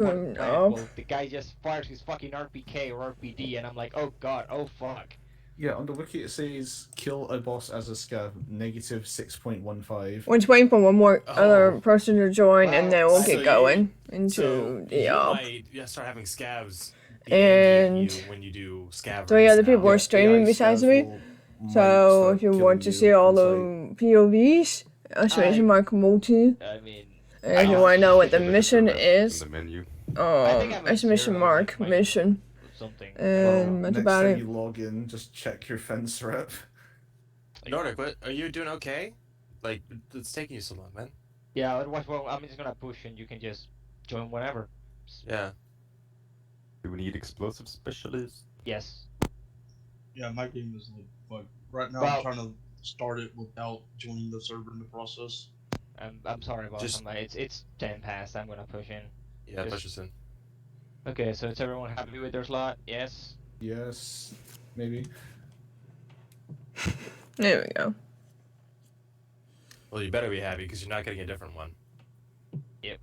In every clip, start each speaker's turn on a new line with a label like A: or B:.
A: point blank,
B: Nope.
A: well, the guy just fires his fucking RPK or RPD, and I'm like, oh god, oh fuck.
C: Yeah, on the wiki it says kill a boss as a scav, negative 6.15.
B: We're just waiting for one more other
D: Oh,
B: person to join, and
A: Well,
B: then we'll
A: I
D: so
B: get
A: mean,
B: going
D: so
B: into the
D: you might start having scavs be angry at
B: And
D: you when you do scav
B: 3 other
D: raids
B: people
D: now.
B: are
C: Yeah, AI
B: streaming besides
C: scavs
B: me.
C: might
B: So if
C: start
B: you
C: killing
B: want to see
C: you
B: all
C: on
B: the
C: sight.
B: POVs, exclamation
A: I,
B: mark multi.
A: I mean,
B: And if you
A: I,
B: want to know what
E: Take a
B: the
E: look at the
B: mission
E: rest in
B: is,
E: the menu.
A: I think I'm at
B: exclamation
A: zero, like
B: mark
A: my
B: mission.
A: something.
B: And that's
C: Next
B: about
C: time
B: it.
C: you log in, just check your fence rep.
D: Nordic, what are you doing? Okay, like it's taking you so long, man.
A: Yeah, otherwise, well, I'm just gonna push, and you can just join whenever.
D: Yeah.
E: Do we need explosive specialists?
A: Yes.
F: Yeah, my game is like right now. I'm
A: Well,
F: trying to start it without joining the server in the process.
A: I'm sorry, boss.
D: Just
A: It's 10 past. I'm gonna push in.
D: yeah,
A: Just
D: push us in.
A: okay. So is everyone happy with their slot? Yes.
C: Yes, maybe.
B: There we go.
D: Well, you better be happy because you're not getting a different one.
A: Yep.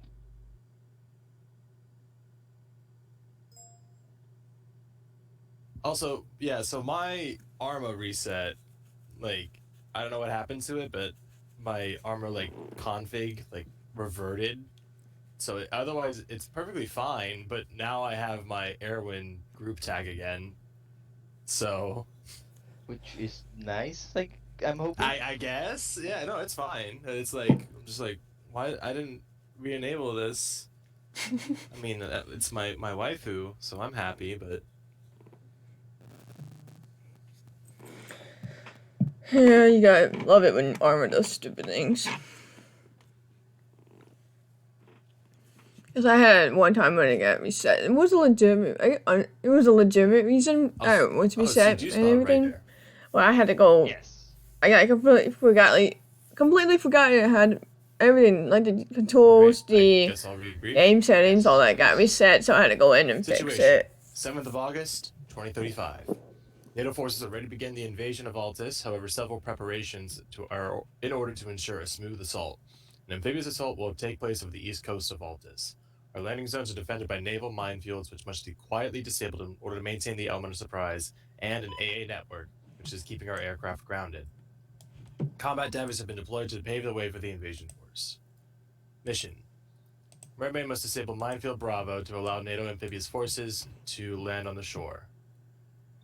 D: Also, yeah, so my armor reset, like, I don't know what happened to it, but my armor, like, config, like, reverted. So otherwise, it's perfectly fine, but now I have my Airwind group tag again. So,
A: Which is nice. Like I'm hoping.
D: I guess? Yeah, no, it's fine. It's like, I'm just like, why? I didn't re-enable this. I mean, it's my waifu, so I'm happy, but...
B: Yeah, you gotta love it when armor does stupid things. Because I had one time when it got reset. It was a legitimate. It was a legitimate reason. I don't want to reset
D: CG
B: and
D: spot right
B: everything.
D: there.
B: Well, I had to go.
A: Yes.
B: I completely forgot it had everything, like the controls,
D: Right, I
B: the
D: guess I'll rebrief.
B: game settings, all that got
D: Yes.
B: reset. So I had to go in and fix
D: Situation.
B: it.
D: 7th of August, 2035. NATO forces are ready to begin the invasion of Altus. However, several preparations are in order to ensure a smooth assault. An amphibious assault will take place over the east coast of Altus. Our landing zones are defended by naval minefields, which must be quietly disabled in order to maintain the element of surprise, and an AA network, which is keeping our aircraft grounded. Combat divers have been deployed to pave the way for the invasion force. Mission. Mermaid must disable Minefield Bravo to allow NATO amphibious forces to land on the shore.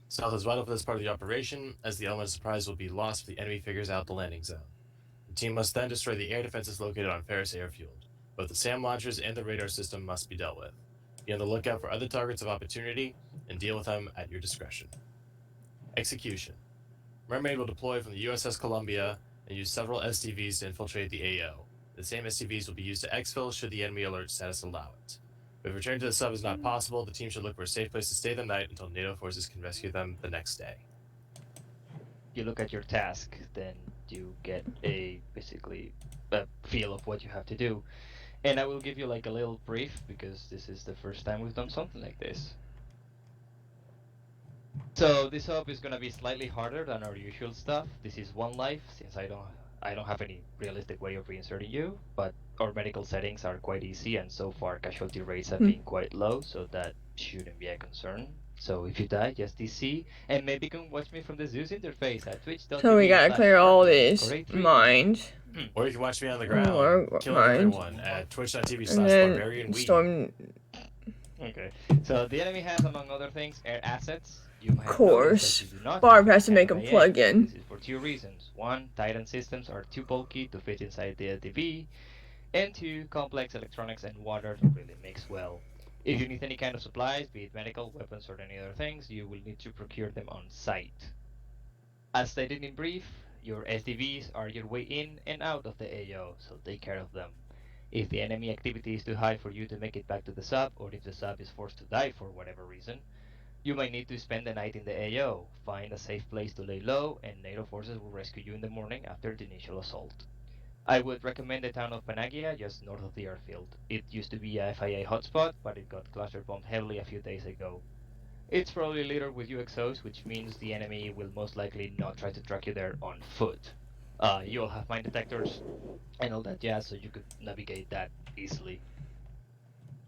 D: Stealth is vital for this part of the operation, as the element of surprise will be lost if the enemy figures out the landing zone. The team must then destroy the air defenses located on Ferris Airfield. Both the SAM launchers and the radar system must be dealt with. Be on the lookout for other targets of opportunity, and deal with them at your discretion. Execution. Mermaid will deploy from the USS Columbia and use several STVs to infiltrate the AO. The same STVs will be used to exfil should the enemy alert status allow it. If returning to the sub is not possible, the team should look for a safe place to stay the night until NATO forces can rescue them the next day.
A: You look at your task, then you get basically a feel of what you have to do. And I will give you like a little brief because this is the first time we've done something like this. So this hub is gonna be slightly harder than our usual stuff. This is one life since I don't have any realistic way of reinserting you, but our medical settings are quite easy, and so far casualty rates have been quite low, so that shouldn't be a concern. So if you die, just DC, and maybe you can watch me from the Zeus interface at twitch.tv.
B: So we gotta clear all these mines.
D: Or you can watch me on the ground,
B: Or
D: killing
B: mines.
D: everyone at twitch.tv
B: And then
D: /barbarian
B: storm.
A: Okay, so the enemy has, among other things, air assets. You might
B: Of course.
A: notice that you do not
B: Barb
A: have
B: has to make a
A: AA.
B: plug-in.
A: This is for two reasons. One, Titan systems are too bulky to fit inside the LTV, and two, complex electronics and water don't really mix well. If you need any kind of supplies, be it medical, weapons, or any other things, you will need to procure them on site. As stated in brief, your SDVs are your way in and out of the AO, so take care of them. If the enemy activity is too high for you to make it back to the sub, or if the sub is forced to die for whatever reason, you might need to spend the night in the AO, find a safe place to lay low, and NATO forces will rescue you in the morning after the initial assault. I would recommend the town of Panagia, just north of the airfield. It used to be a FIA hotspot, but it got cluster bombed heavily a few days ago. It's probably littered with UXOs, which means the enemy will most likely not try to track you there on foot. You'll have mine detectors and all that jazz, so you could navigate that easily.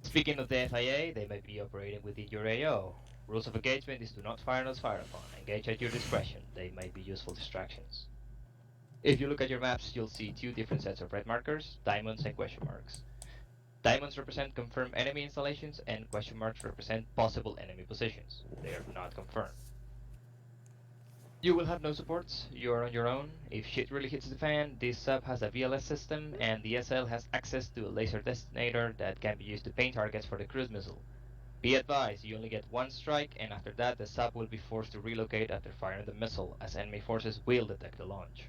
A: Speaking of the FIA, they may be operating within your AO. Rules of engagement is do not fire unless fired upon. Engage at your discretion. They may be useful distractions. If you look at your maps, you'll see two different sets of red markers, diamonds and question marks. Diamonds represent confirmed enemy installations and question marks represent possible enemy positions. They are not confirmed. You will have no supports, you are on your own. If shit really hits the fan, this sub has a VLS system and the SL has access to a laser detonator that can be used to paint targets for the cruise missile. Be advised, you only get one strike and after that the sub will be forced to relocate after firing the missile as enemy forces will detect the launch.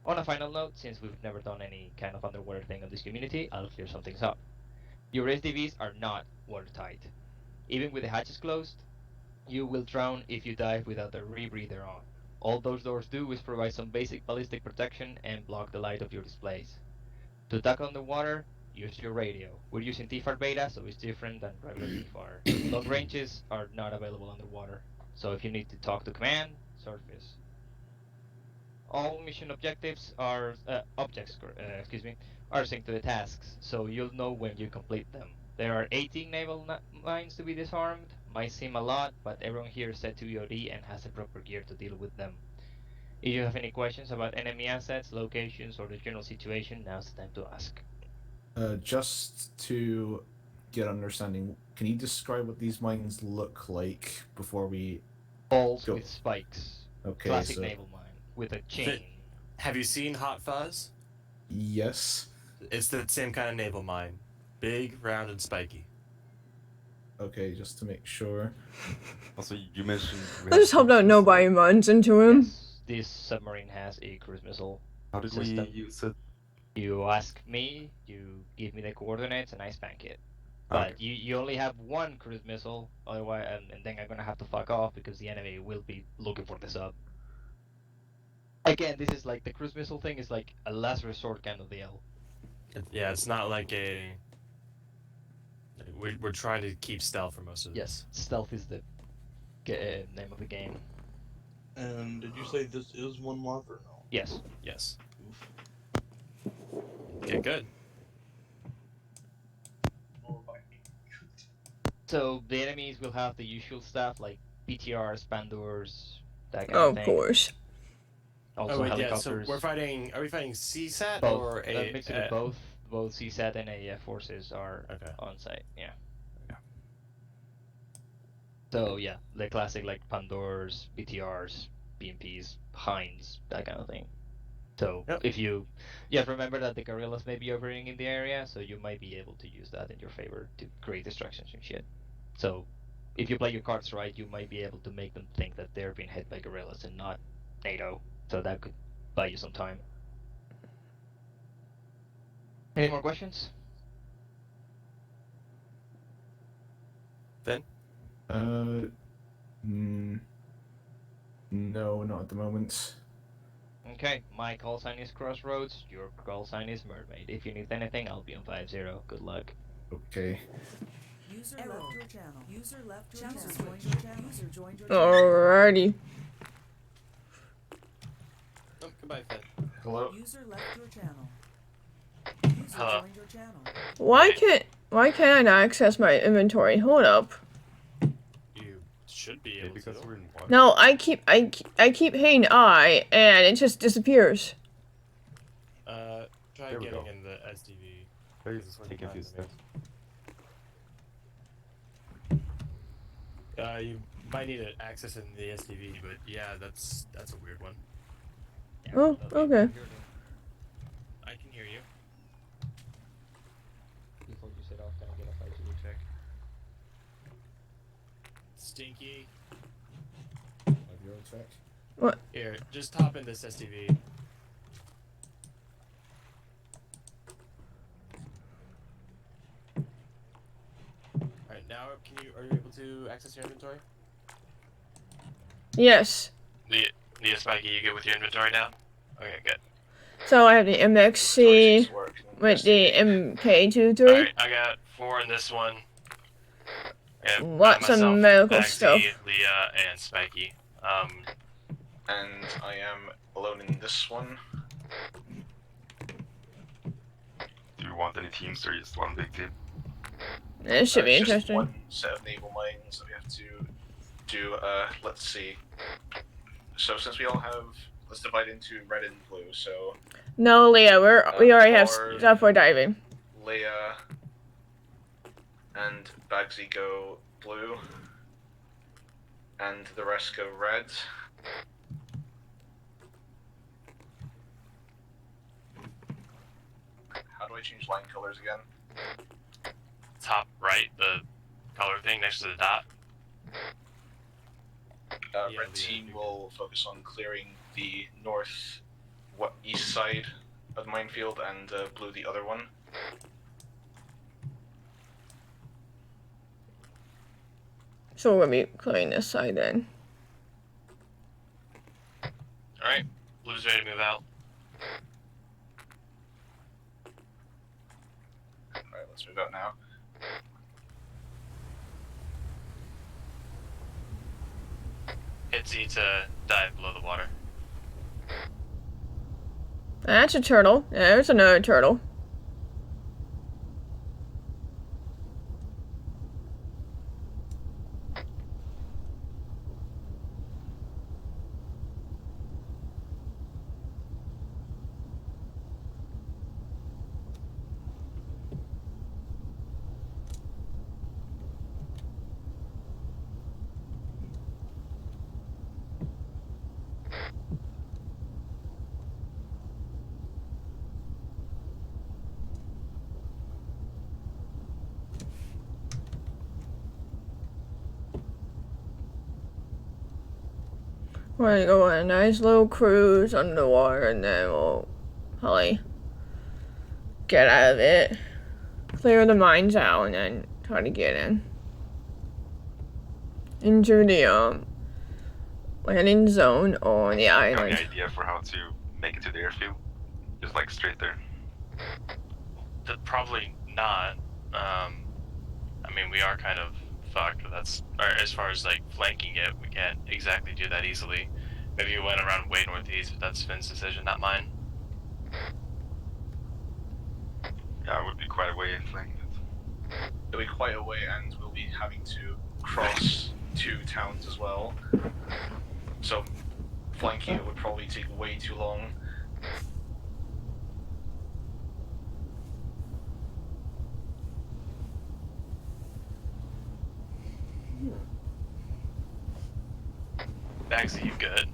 A: On a final note, since we've never done any kind of underwater thing on this community, I'll clear some things up. Your SDVs are not watertight. Even with the hatches closed, you will drown if you dive without a rebreather on. All those doors do is provide some basic ballistic protection and block the light of your displays. To duck underwater, use your radio. We're using TFAR beta, so it's different than regular TFAR. Long ranges are not available underwater, so if you need to talk to command, surface. All mission objectives are are synced to the tasks, so you'll know when you complete them. There are 18 naval mines to be disarmed. Might seem a lot, but everyone here is set to EOD and has the proper gear to deal with them. If you have any questions about enemy assets, locations, or the general situation, now's the time to ask.
C: Just to get understanding, can you describe what these mines look like before we?
A: Balls
C: Go.
A: with spikes.
C: Okay,
A: Classic
C: so
A: naval mine with a chain.
D: Have you seen Hot Fuzz?
C: yes.
D: It's the same kind of naval mine. Big, round, and spiky.
C: Okay, just to make sure.
E: Also, you mentioned.
B: I just hope that nobody runs into him.
A: Yes, this submarine has a cruise missile.
E: How did
A: system.
E: we use it?
A: You ask me, you give me the coordinates, and I spank it. But
E: Okay.
A: you only have one cruise missile, otherwise, and then I'm gonna have to fuck off because the enemy will be looking for the sub. Again, this is like the cruise missile thing is like a last resort kind of deal.
D: Yeah, it's not like a. We're trying to keep stealth for most of this.
A: Yes, stealth is the name of the game.
F: And did you say this is one lock or no?
A: Yes.
D: Yes.
F: Oof.
D: Okay, good.
F: Nor by me.
A: So the enemies will have the usual stuff like PTRs, Pandors, that kind
B: Oh,
A: of
B: of
A: thing.
B: course.
A: Also
D: Oh wait, yeah.
A: helicopters.
D: So we're fighting. Are we fighting CSAT
A: both.
D: or
A: A mix of both. Both CSAT and AF forces are
D: Okay.
A: on site. Yeah.
D: Yeah.
A: So yeah, the classic like Pandors, BTRs, BMPs, Hinds, that kind of thing. So
D: Yep.
A: if you remember that the guerrillas may be operating in the area, so you might be able to use that in your favor to create distractions and shit. So if you play your cards right, you might be able to make them think that they're being hit by guerrillas and not NATO. So that could buy you some time. Any more questions?
D: Then
C: No, not at the moment.
A: Okay, my call sign is Crossroads, your call sign is Mermaid. If you need anything, I'll be on 5-0. Good luck.
C: Okay.
G: User left your channel. User left your channel. Joined your channel. User joined your channel.
B: Alrighty.
D: oh, goodbye, Fed.
C: Hello.
G: User left your channel. User
D: Hello.
G: joined your channel.
B: Why can't I not access my inventory? Hold up.
D: You should be
E: Maybe
D: able
E: because
D: to.
E: we're in water.
B: No, I keep hitting I and it just disappears.
D: Try
E: There we
D: getting
E: go.
D: in the SDV.
E: Please
D: This one
E: take a few
D: reminds me.
E: steps.
D: You might need to access in the SDV, but yeah, that's a weird one.
B: Oh, okay.
D: I can hear you.
A: Before you set off, can I get a 5-0 check?
D: Stinky.
C: 5-0 check.
D: Here, just hop in this SDV. Alright, now are you able to access your inventory?
B: Yes.
D: The Spiky, you good with your inventory now? Okay, good.
B: So I have the MXC with the MK23.
D: Alright, I got 4 in this one. And
B: Lots of
D: myself,
B: medical
D: Maxie,
B: stuff.
D: Leah, and Spiky.
H: And I am alone in this one.
E: Do you want any teams or just one big team?
B: It should be
H: It's just
B: interesting.
H: one set of naval mines that we have to do. Let's see. So since we all have, let's divide into red and blue. So
B: No, Leah, we already have
H: Or-
B: stuff for diving.
H: Leia and Bagsy go blue, and the rest go red. How do I change line colors again?
D: Top right, the color thing next to the dot.
H: Red team will focus on clearing the east side of the minefield, and blue the other one.
B: So we'll be clearing this side then.
D: Alright, blue's ready to move out.
H: Alright, let's move out now.
D: Hit Z to dive below the water.
B: That's a turtle. There's another turtle. We're gonna go on a nice little cruise under the water and then we'll probably get out of it, clear the mines out, and then try to get into the landing zone on the
E: Do you have
B: island.
E: any idea for how to make it to the airfield? Just like straight there.
D: Probably not. I mean, we are kind of fucked, but that's, or as far as like flanking it, we can't exactly do that easily. Maybe we went around way northeast, but that's Finn's decision, not mine.
E: Yeah, it would be quite a way in flanking it.
H: It'll be quite a way, and we'll be having to cross 2 towns as well. So flanking it would probably take way too long.
D: Bagsy, you good?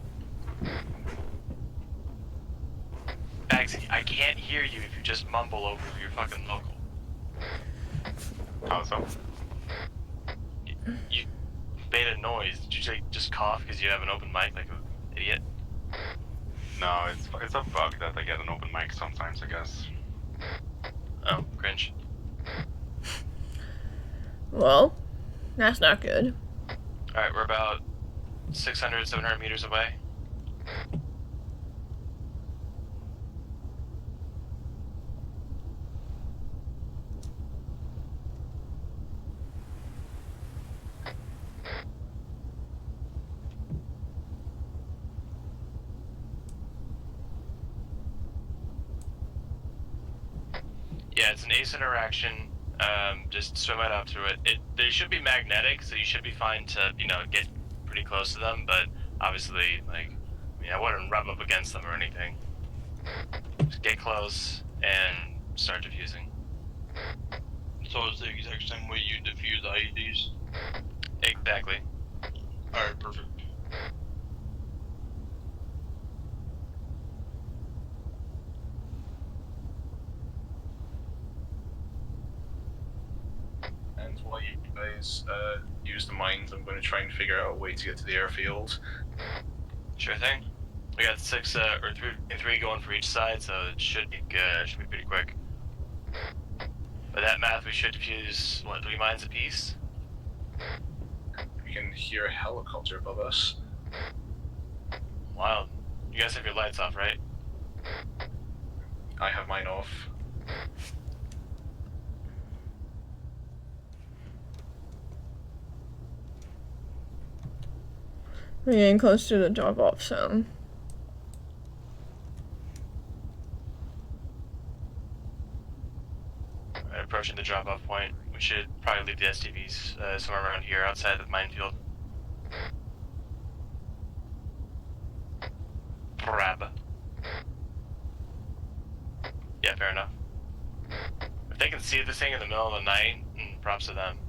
D: Bagsy, I can't hear you if you just mumble over your fucking local.
E: How so?
D: You made a noise. Did you just cough because you have an open mic like an idiot?
E: No, it's a bug that I get an open mic sometimes, I guess.
D: Oh, cringe.
B: Well, that's not good.
D: Alright, we're about 600, 700 meters away. Yeah, it's an ace interaction. Just swim right up to it. They should be magnetic, so you should be fine to, get pretty close to them, but obviously, I wouldn't rub up against them or anything. Just get close and start diffusing.
F: So it's the exact same way you defuse IEDs.
D: Exactly.
F: Alright, perfect.
H: And while you guys use the mines, I'm going to try and figure out a way to get to the airfield.
D: Sure thing. We got 6 or 3 going for each side, so it should be good. Should be pretty quick. By that math, we should defuse, 3 mines apiece?
H: We can hear a helicopter above us.
D: Wild. You guys have your lights off, right?
H: I have mine off.
B: We're getting close to the drop-off zone.
D: Right, approaching the drop-off point. We should probably leave the STVs somewhere around here outside the minefield. Grab. Yeah, fair enough. If they can see this thing in the middle of the night, props to them.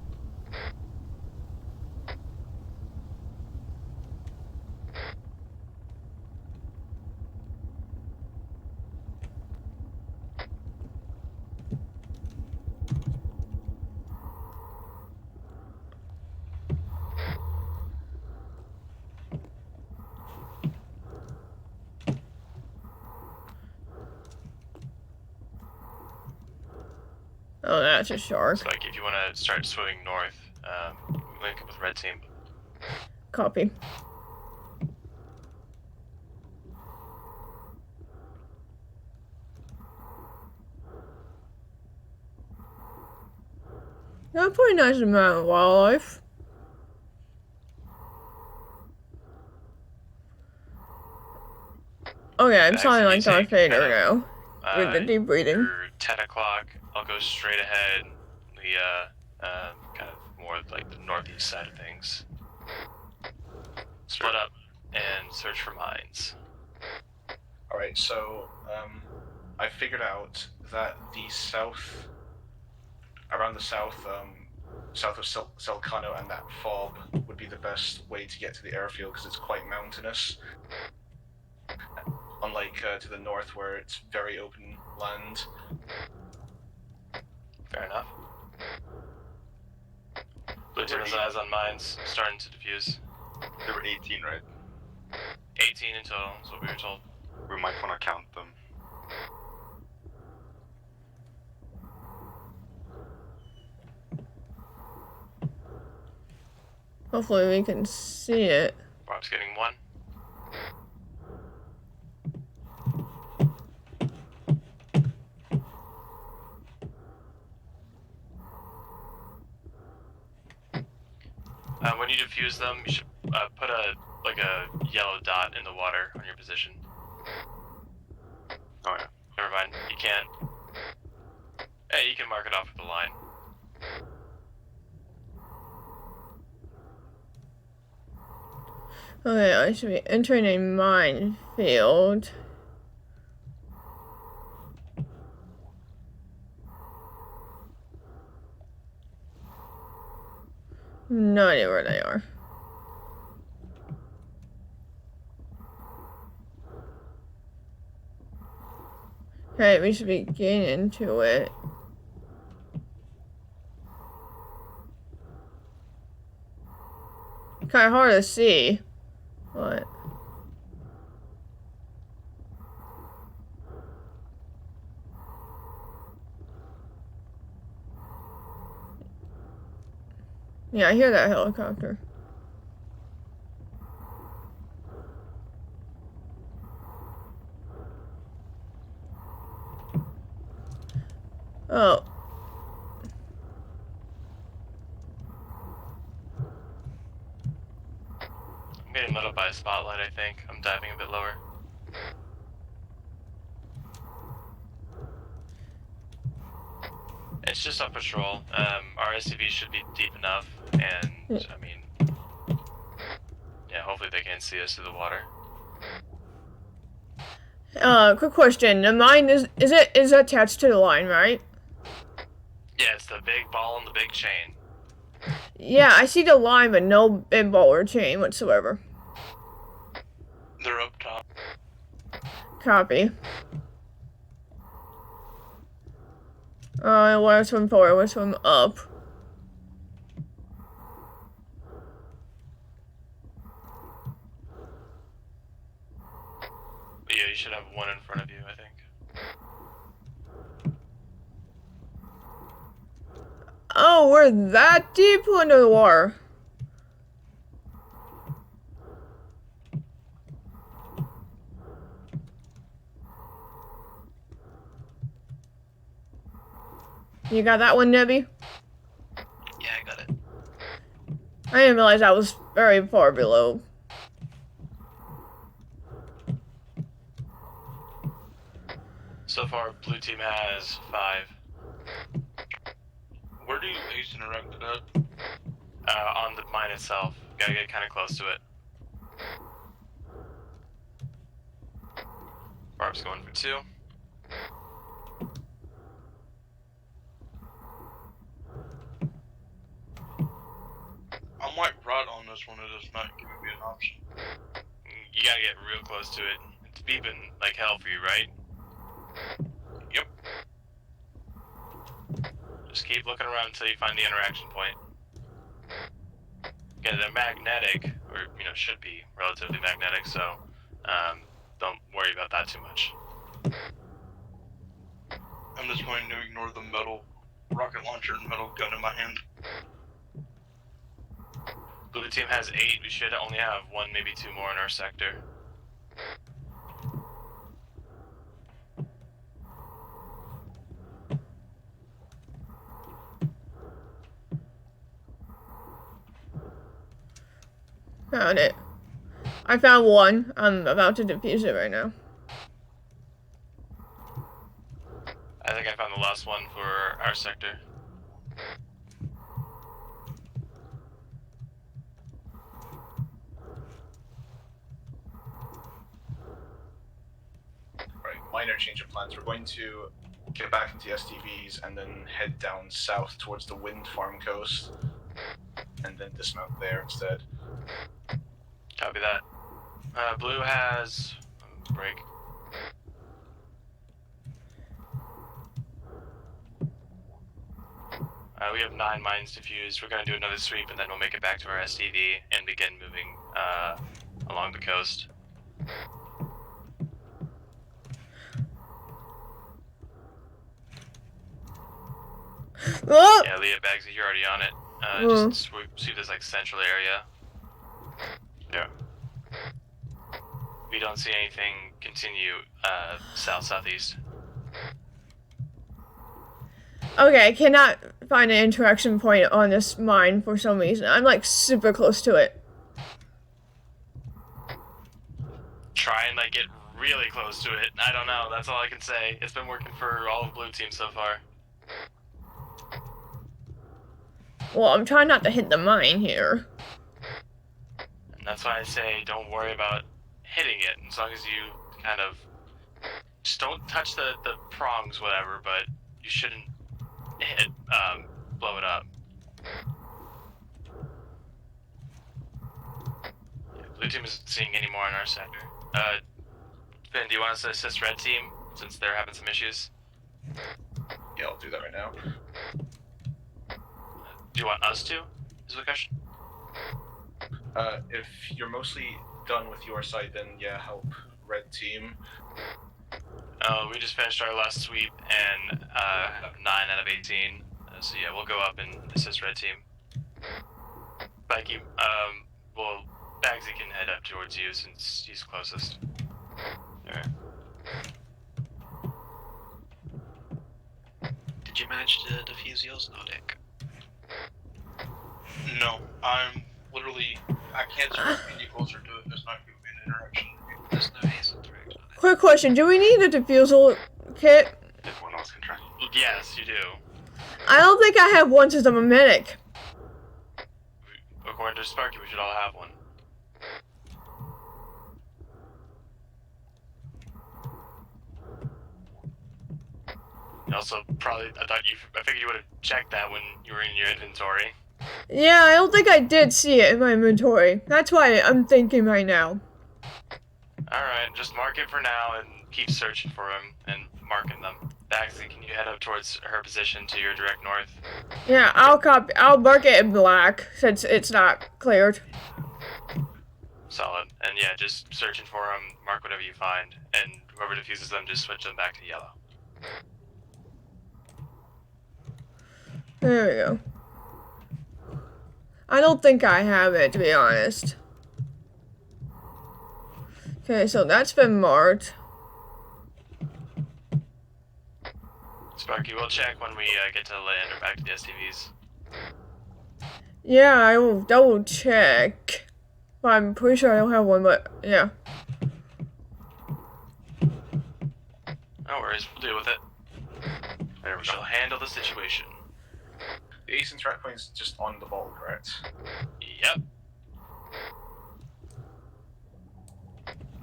B: Oh, that's a shark.
D: So, like, if you want to start swimming north, link up with red team.
B: Copy. Got a pretty nice amount of wildlife. Okay, I'm sounding like Darth Vader now. With the deep breathing.
D: Your 10 o'clock, I'll go straight ahead. The, kind of more like the northeast side of things. Split up and search for mines.
H: Alright, so I figured out that the south, around the south, south of Selcano and that fob would be the best way to get to the airfield because it's quite mountainous. Unlike to the north where it's very open land.
D: Fair enough. Blue team has eyes on mines, starting to defuse.
E: There were 18, right?
D: 18 in total, is what we were told.
E: We might want to count them.
B: Hopefully we can see it.
D: Bob's getting one. When you defuse them, you should put a yellow dot in the water on your position.
E: Oh yeah.
D: Never mind. You can't. Hey, you can mark it off with a line.
B: Okay, I should be entering a minefield. No idea where they are. Okay, we should be getting into it. Kind of hard to see. What? Yeah, I hear that helicopter. Oh.
D: I'm getting lit up by a spotlight, I think. I'm diving a bit lower. It's just on patrol. Our SCV should be deep enough, and I mean, yeah, hopefully they can see us through the water.
B: Quick question. The mine is attached to the line, right?
D: Yeah, it's the big ball and the big chain.
B: Yeah, I see the line, but no big ball or chain whatsoever.
F: They're up top.
B: Copy. Wanna swim forward, wanna swim up.
D: Yeah, you should have one in front of you, I think.
B: Oh, we're that deep under the water. You got that one, Nebby?
F: Yeah, I got it.
B: I didn't realize I was very far below.
D: So far, blue team has 5.
F: Where do Ace interact with that?
D: On the mine itself. Gotta get kind of close to it. Barb's going for 2.
F: I might ride on this one. It is not giving me an option.
D: You gotta get real close to it. It's beeping like hell for you, right?
F: Yep.
D: Just keep looking around until you find the interaction point. Yeah, they're magnetic, or should be relatively magnetic, so don't worry about that too much.
F: I'm just going to ignore the metal rocket launcher and metal gun in my hand.
D: Blue team has 8. We should only have 1, maybe 2 more in our sector.
B: Found it. I found one. I'm about to defuse it right now.
D: I think I found the last one for our sector.
H: Right, minor change of plans. We're going to get back into the STVs and then head down south towards the wind farm coast, and then dismount there instead.
D: Copy that. Blue has... break. We have 9 mines defused. We're going to do another sweep and then we'll make it back to our STV and begin moving along the coast.
B: Oh!
D: Yeah, Leah, Bagsy, you're already on it. Just sweep this like central area. Yeah. If you don't see anything, continue south-southeast.
B: Okay, I cannot find an interaction point on this mine for some reason. I'm like super close to it.
D: Try and like get really close to it. I don't know, that's all I can say. It's been working for all of Blue Team so far.
B: Well, I'm trying not to hit the mine here.
D: And that's why I say don't worry about hitting it, as long as you kind of just don't touch the prongs, whatever, but you shouldn't hit, blow it up. Yeah, Blue Team isn't seeing any more in our sector. Finn, do you want us to assist Red Team, since they're having some issues?
H: Yeah, I'll do that right now.
D: Do you want us to, is the question?
H: If you're mostly done with your side, then yeah, help Red Team.
D: We just finished our last sweep and have 9 out of 18. So yeah, we'll go up and assist Red Team. Becky, well, Bagsy can head up towards you since he's closest. Alright.
I: Did you manage to defuse yours, Nordic?
F: No, I'm literally. I can't swim any closer to it. It's not giving me an interaction.
I: There's no haste interaction on it.
B: Quick question, do we need a diffusal kit?
E: Everyone else can try.
D: Yes, you do.
B: I don't think I have one since I'm a medic.
D: According to Sparky, we should all have one. Also, probably, I figured you would have checked that when you were in your inventory.
B: Yeah, I don't think I did see it in my inventory. That's why I'm thinking right now.
D: Alright, just mark it for now and keep searching for him and marking them. Bagsy, can you head up towards her position to your direct north?
B: Yeah, I'll mark it in black since it's not cleared.
D: Solid. And yeah, just searching for them, mark whatever you find, and whoever defuses them, just switch them back to yellow.
B: There we go. I don't think I have it, to be honest. Okay, so that's been marked.
D: Sparky, we'll check when we get to land or back to the STVs.
B: Yeah, I will double check. But I'm pretty sure I don't have one, but yeah.
D: No worries, we'll deal with it.
E: There we
D: We shall
E: go.
D: handle the situation.
H: The ace interact point is just on the ball, correct?
D: Yep.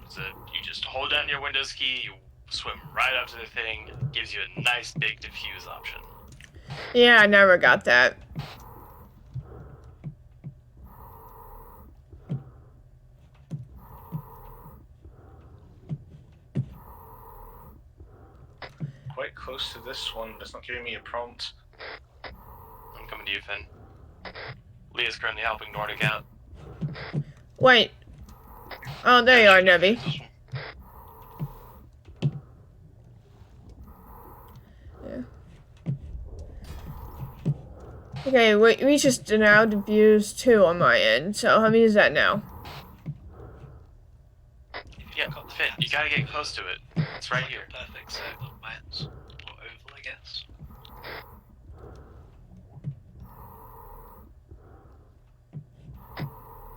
D: So you just hold down your Windows key, you swim right up to the thing, gives you a nice big diffuse option.
B: Yeah, I never got that.
H: Quite close to this one, but it's not giving me a prompt.
D: I'm coming to you, Finn. Leah's currently helping Nordic out.
B: Wait. Oh, there you are, Nebby.
F: This one.
B: Okay, we just now diffused 2 on my end, so how many is that now?
D: Yeah, Finn, you gotta get close to it. It's right
I: Like
D: here.
I: a perfect circle of mines. Or oval, I guess.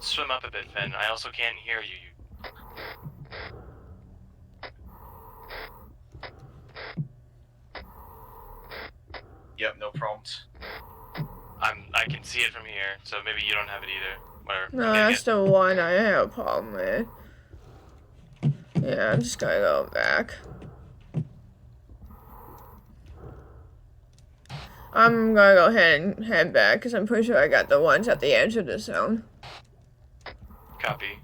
D: Swim up a bit, Finn. I also can't hear you.
H: Yep, no prompt.
D: I can see it from here, so maybe you don't have it either. Whatever.
B: No, that's the one I have a problem with. Yeah, I'm just gonna go back. I'm gonna go ahead and head back, because I'm pretty sure I got the ones at the edge of the zone.
D: Copy.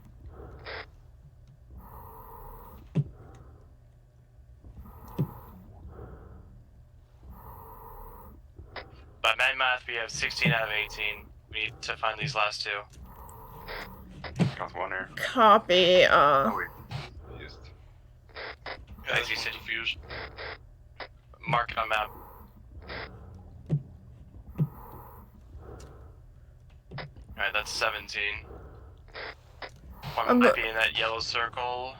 D: By my math, we have 16 out of 18. We need to find these last 2.
E: Got one here.
B: Copy,
E: Oh wait. Used.
F: Yeah,
D: As you
F: this
D: said.
F: one's diffused.
D: Mark it on map. Alright, that's 17. One might be in that yellow circle,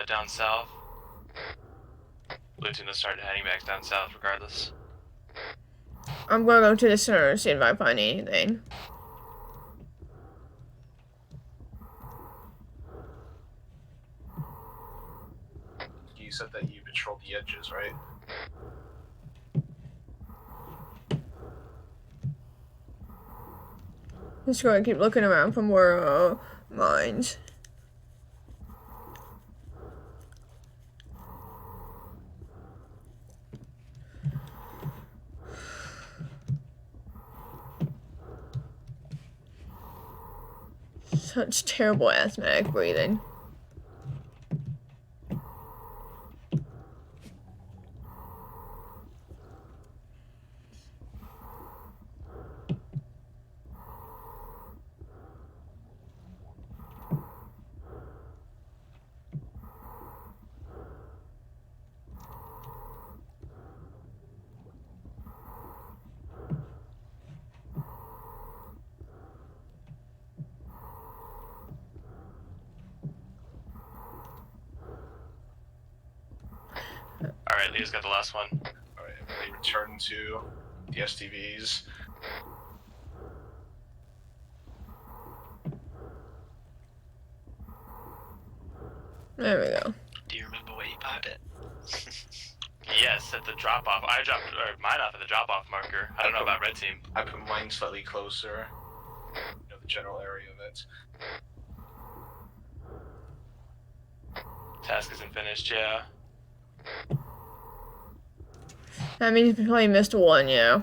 D: down south. Lieutenant started heading back down south regardless.
B: I'm gonna go to the center and see if I find anything.
H: You said that you patrolled the edges, right?
B: Just gonna keep looking around for more, mines. Such terrible asthmatic breathing.
D: Alright, Leah's got the last one.
H: Alright, everybody return to the STVs.
B: There we go.
I: Do you remember where you parked it?
D: Yes, at the drop-off. I dropped mine off at the drop-off marker. I don't know about red team.
H: I put mine slightly closer. You know, the general area of it.
D: Task isn't finished, yeah.
B: That means we probably missed 1, yeah.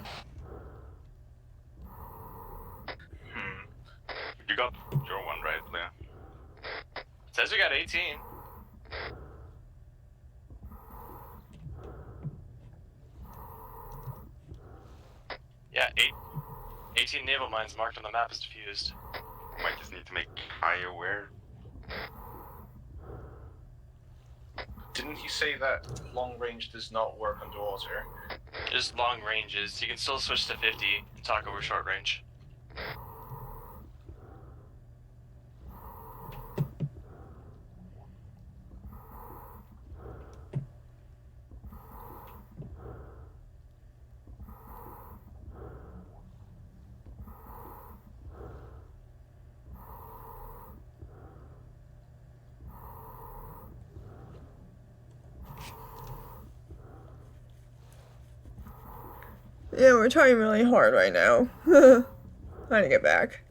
E: You got your one right, Leah.
D: It says we got 18. Yeah, 18 naval mines marked on the map is diffused.
E: Might just need to make high aware.
H: Didn't he say that long range does not work underwater?
D: Just long ranges. You can still switch to 50 and talk over short range.
B: Yeah, we're trying really hard right now. Trying to get back.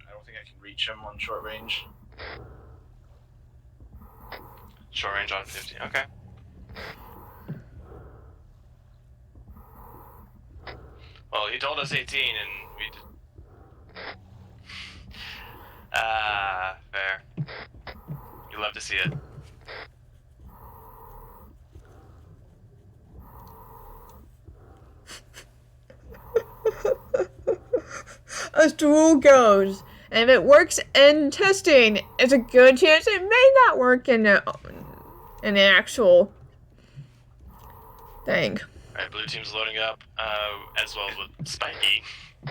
H: I don't think I can reach him on short range.
D: Short range on 50. Okay. Well, he told us 18, and we did. Fair. You love to see it.
B: As the rule goes, and if it works in testing, it's a good chance it may not work in an actual thing.
D: Alright, blue team's loading up, as well with Spiky.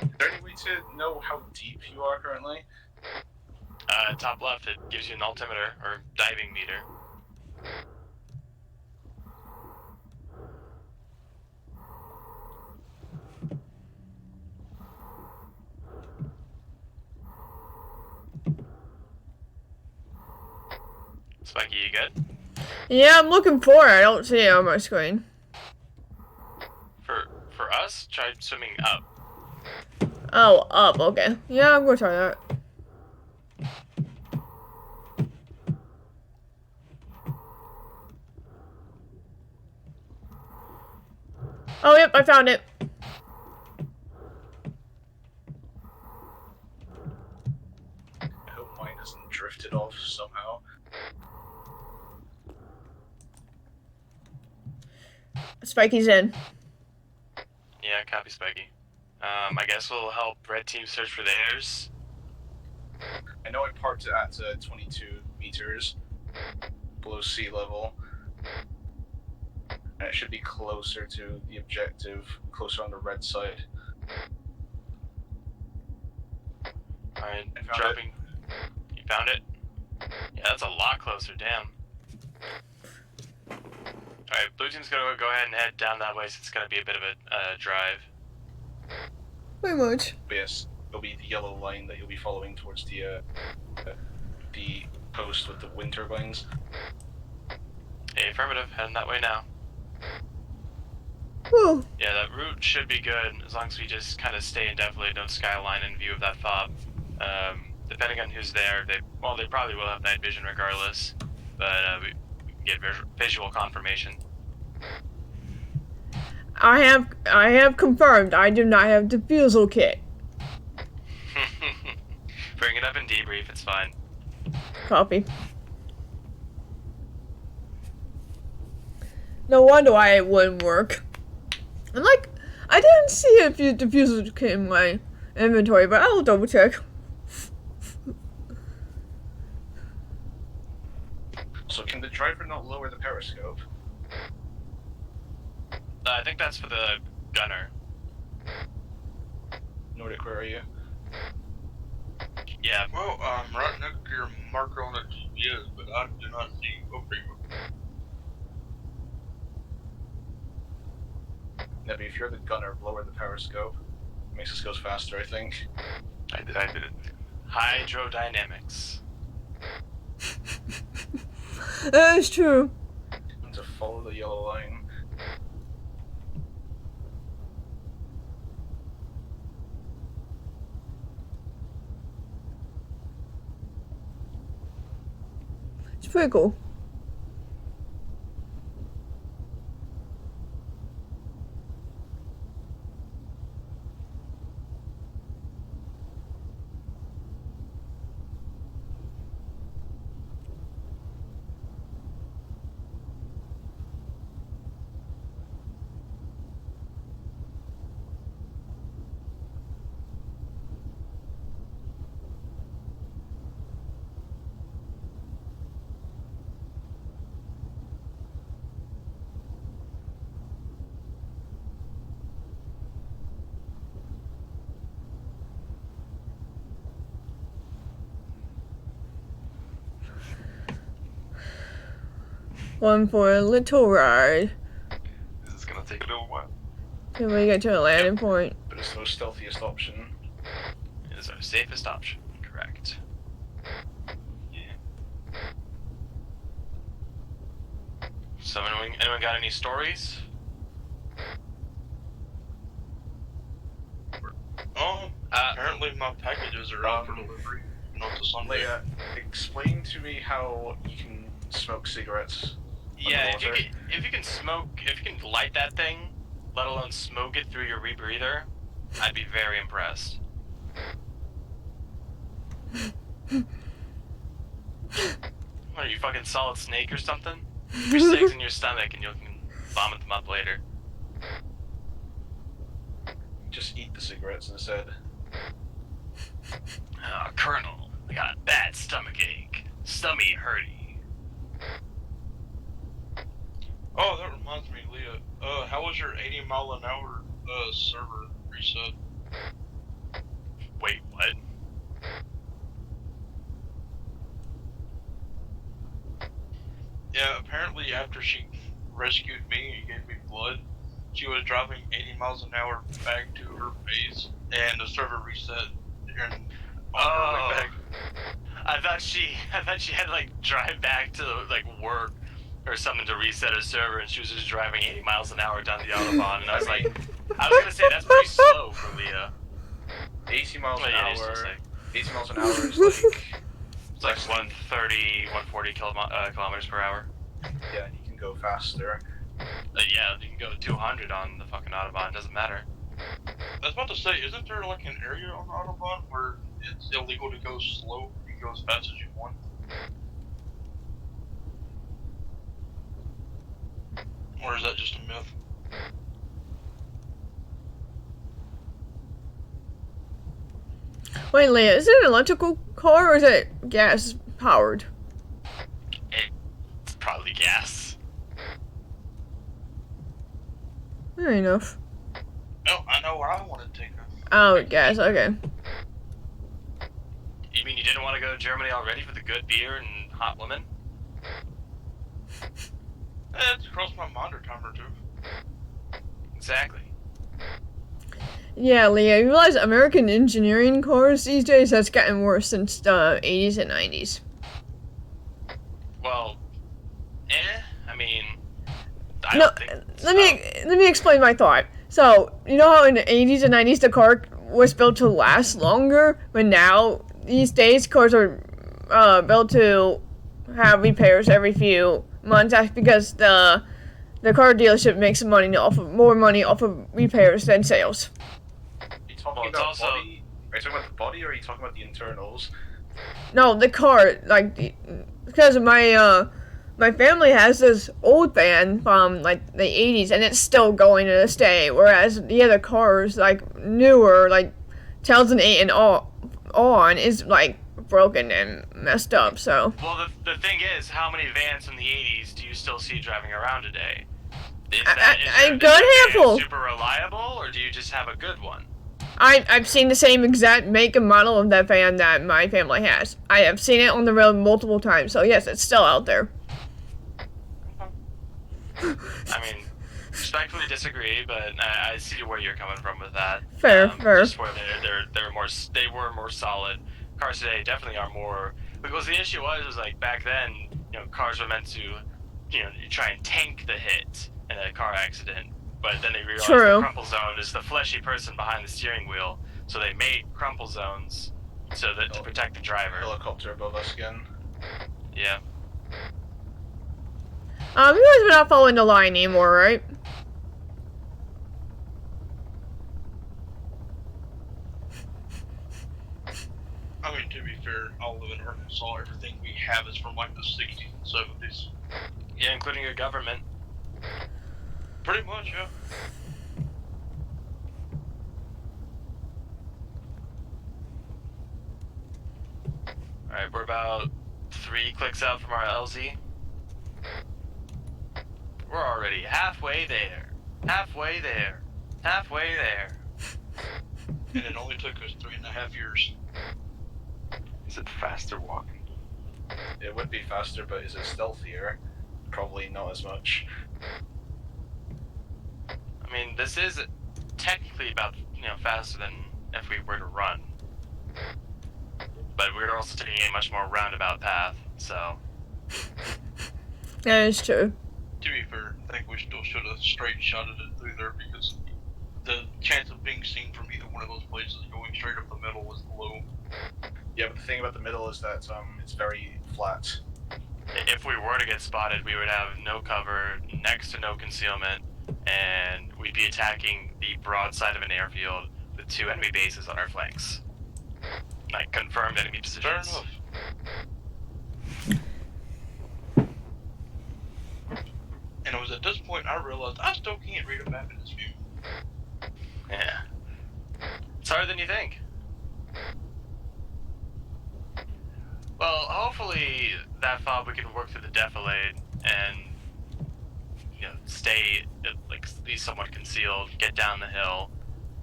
H: Is there any way to know how deep you are currently?
D: Top left, it gives you an altimeter, or diving meter. Spiky, you good?
B: Yeah, I'm looking for it. I don't see it on my screen.
D: For us, try swimming up.
B: Oh, up. Okay. Yeah, I'm gonna try that. Oh, yep, I found it.
H: I hope mine hasn't drifted off somehow.
B: Spiky's in.
D: Yeah, copy Spiky. I guess we'll help red team search for theirs.
H: I know I parked it at 22 meters below sea level. And it should be closer to the objective, closer on the red side.
D: Alright,
H: I found
D: dropping. You found it? Yeah, that's a lot closer, damn. Alright, blue team's gonna go ahead and head down that way, so it's gonna be a bit of a drive.
B: Pretty much.
H: But yes, it'll be the yellow line that you'll be following towards the post with the wind turbines.
D: Hey, affirmative, heading that way now.
B: Whew.
D: Yeah, that route should be good, as long as we just kind of stay indefinitely, don't skyline in view of that fob. Depending on who's there, they probably will have night vision regardless, but we can get visual confirmation.
B: I have confirmed I do not have defusal kit.
D: Bring it up in debrief, it's fine.
B: Copy. No wonder why it wouldn't work. And like, I didn't see a diffusal kit in my inventory, but I'll double check.
H: So can the driver not lower the periscope?
D: I think that's for the gunner.
H: Nordic, where are you?
D: Yeah.
F: Well, I'm right next to your marker on the GPS, but I do not see opening.
H: Nebby, if you're the gunner, lower the periscope. Makes us go faster, I think.
D: I did it. Hydrodynamics.
B: That is true.
H: And to follow the yellow line.
B: It's pretty cool. One for a little ride
E: This is gonna take a little while.
B: till we get to a landing point.
H: But it's the most stealthiest option.
D: It is our safest option. Correct. So anyone got any stories?
F: Oh, apparently my packages are out for delivery. Not to Sunday.
H: Leia, explain to me how you can smoke cigarettes.
D: Yeah, if you
H: underwater.
D: can light that thing, let alone smoke it through your rebreather, I'd be very impressed. What are you, fucking Solid Snake or something? Your cigs in your stomach and you can vomit them up later.
H: Just eat the cigarettes instead.
D: Colonel, I got a bad stomach ache. Stomach hurty.
F: Oh, that reminds me, Leah. How was your 80-mile-an-hour server reset?
D: Wait, what?
F: Yeah, apparently after she rescued me and gave me blood, she was driving 80 miles an hour back to her base, and the server reset. And on her way back.
D: I thought she had to like drive back to like work or something to reset her server, and she was just driving 80 miles an hour down the autobahn, and I was gonna say that's pretty slow for Leah.
H: 80 miles an
D: Yeah, it's
H: hour.
D: just like-
H: 80 miles an hour is like.
D: It's like 130, 140 kilometers per hour.
H: Yeah, you can go faster.
D: Yeah, you can go 200 on the fucking autobahn. Doesn't matter.
F: I was about to say, isn't there like an area on the Autobahn where it's illegal to go slow? You can go as fast as you want. Or is that just a myth?
B: Wait, Leia, is it an electrical car or is it gas powered?
D: It's probably gas.
B: Fair enough.
F: No, I know where I want to take her.
B: Oh, gas, okay.
D: You mean you didn't want to go to Germany already for the good beer and hot women?
F: It's crossed my mind a time or two.
D: Exactly.
B: Yeah, Leia, you realize American engineering cars these days has gotten worse since the 80s and 90s.
D: Well, I mean, I
B: No,
D: don't think so.
B: let me explain my thought. So, you know how in the 80s and 90s the car was built to last longer, but now these days cars are built to have repairs every few months. That's because the car dealership makes more money off of repairs than sales.
H: Are you talking
D: Well, it's
H: about
D: also-
H: body? Are you talking about the body, or are you talking about the internals?
B: No, the car, because my family has this old van from like the 80s and it's still going to this day, whereas the other cars, like newer, like 2008 and on, is like broken and messed up. So
D: Well, the thing is, how many vans from the 80s do you still see driving around today? Is
B: A
D: your
B: good
D: van
B: handful.
D: super reliable, or do you just have a good one?
B: I've seen the same exact make and model of that van that my family has. I have seen it on the road multiple times. So yes, it's still out there.
D: I mean, respectfully disagree, but I see where you're coming from with that.
B: Fair.
D: Just where they were more solid. Cars today definitely are more, because the issue was like back then, you know, cars were meant to, you know, you try and tank the hit in a car accident, but then they realized
B: True.
D: the crumple zone is the fleshy person behind the steering wheel, so they made crumple zones so that to protect the driver.
H: Helicopter above us again.
D: Yeah.
B: You guys are not following the line anymore, right?
F: I mean, to be fair, I live in Arkansas. Everything we have is from like the 60s and 70s.
D: Yeah, including your government.
F: Pretty much, yeah.
D: Alright, we're about 3 clicks out from our LZ. We're already halfway there. Halfway there. Halfway there.
F: And it only took us 3.5 years.
E: Is it faster walking?
H: It would be faster, but is it stealthier? probably not as much.
D: I mean, this is technically about, faster than if we were to run. But we're also taking a much more roundabout path, so...
B: That is true.
F: To be fair, I think we still should have straight shotted it through there because the chance of being seen from either one of those places going straight up the middle was low.
H: Yeah, but the thing about the middle is that it's very flat.
D: If we were to get spotted, we would have no cover, next to no concealment, and we'd be attacking the broad side of an airfield with 2 enemy bases on our flanks. Like, confirmed enemy positions.
F: Fair enough. And it was at this point I realized I still can't read a map in this view.
D: Yeah. It's harder than you think. Well, hopefully that fob we can work through the defilade and stay like at least somewhat concealed, get down the hill.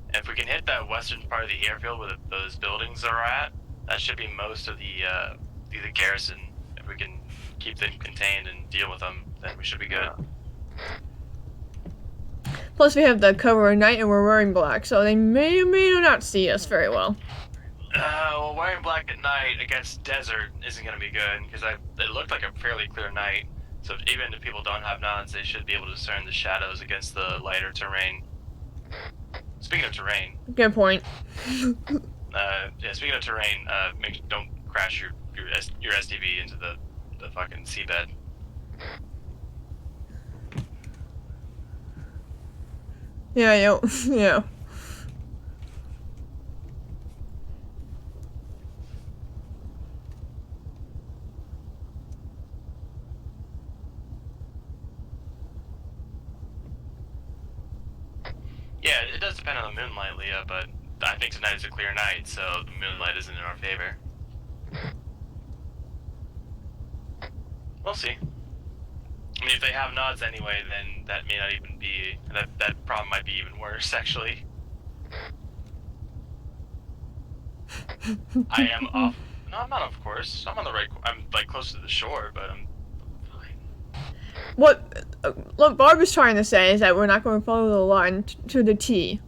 D: And if we can hit that western part of the airfield where those buildings are at, that should be most of the garrison. If we can keep them contained and deal with them, then we should be good.
B: Plus, we have the cover of night and we're wearing black, so they may or may not see us very well.
D: Well, wearing black at night against desert isn't going to be good, because it looked like a fairly clear night, so even if people don't have nods, they should be able to discern the shadows against the lighter terrain. Speaking of terrain...
B: Good point.
D: Speaking of terrain, don't crash your SDV into the fucking seabed.
B: Yeah.
D: Yeah, it does depend on the moonlight, Leah, but I think tonight is a clear night, so the moonlight isn't in our favor. We'll see. I mean, if they have nods anyway, then that may not even be... That problem might be even worse, actually. I am off... No, I'm not off course. I'm on the right... I'm, like, close to the shore, but I'm fine.
B: What Barb is trying to say is that we're not going to follow the line to the T.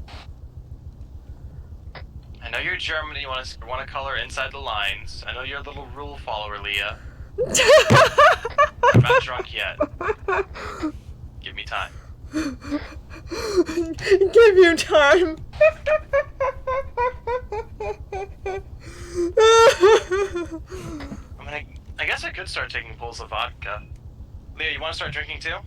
D: I know you're German and you want to color inside the lines. I know you're a little rule follower, Leah. I'm not drunk yet. Give me time.
B: Give you time.
D: I guess I could start taking pulls of vodka. Leah, you want to start drinking too?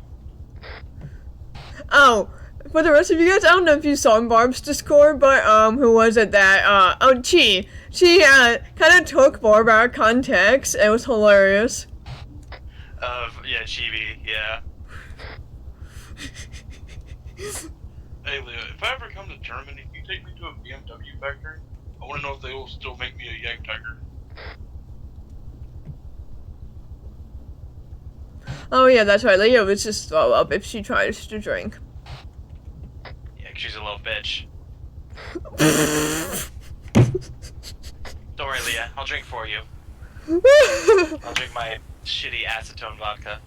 B: Oh, for the rest of you guys, I don't know if you saw in Barb's Discord, but who was it that Chi. She kind of took Barb out of context. It was hilarious.
D: Yeah, Chibi, yeah.
F: Hey Leah, if I ever come to Germany, if you take me to a BMW factory, I want to know if they will still make me a Yag Tiger.
B: Oh yeah, that's right. Leah would just throw up if she tries to drink.
D: Yeah, 'cause she's a little bitch. Don't worry, Leah. I'll drink for you. I'll drink my shitty acetone vodka.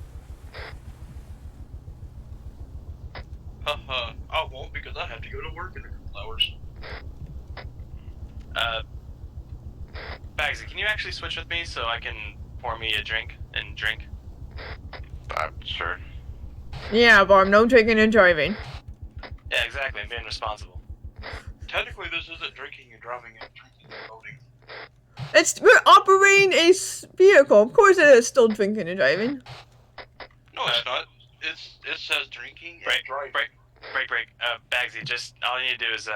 F: Haha, I won't because I have to go to work in a couple hours.
D: Bagsy, can you actually switch with me so I can pour me a drink and drink?
E: Sure.
B: Yeah, Barb, no drinking and driving.
D: Yeah, exactly. I'm being responsible.
F: Technically, this isn't drinking and driving, it's drinking and voting.
B: We're operating a vehicle. Of course, it is still drinking and driving.
F: No, it's not. It says drinking and driving.
D: Break. Bagsy, just all you need to do is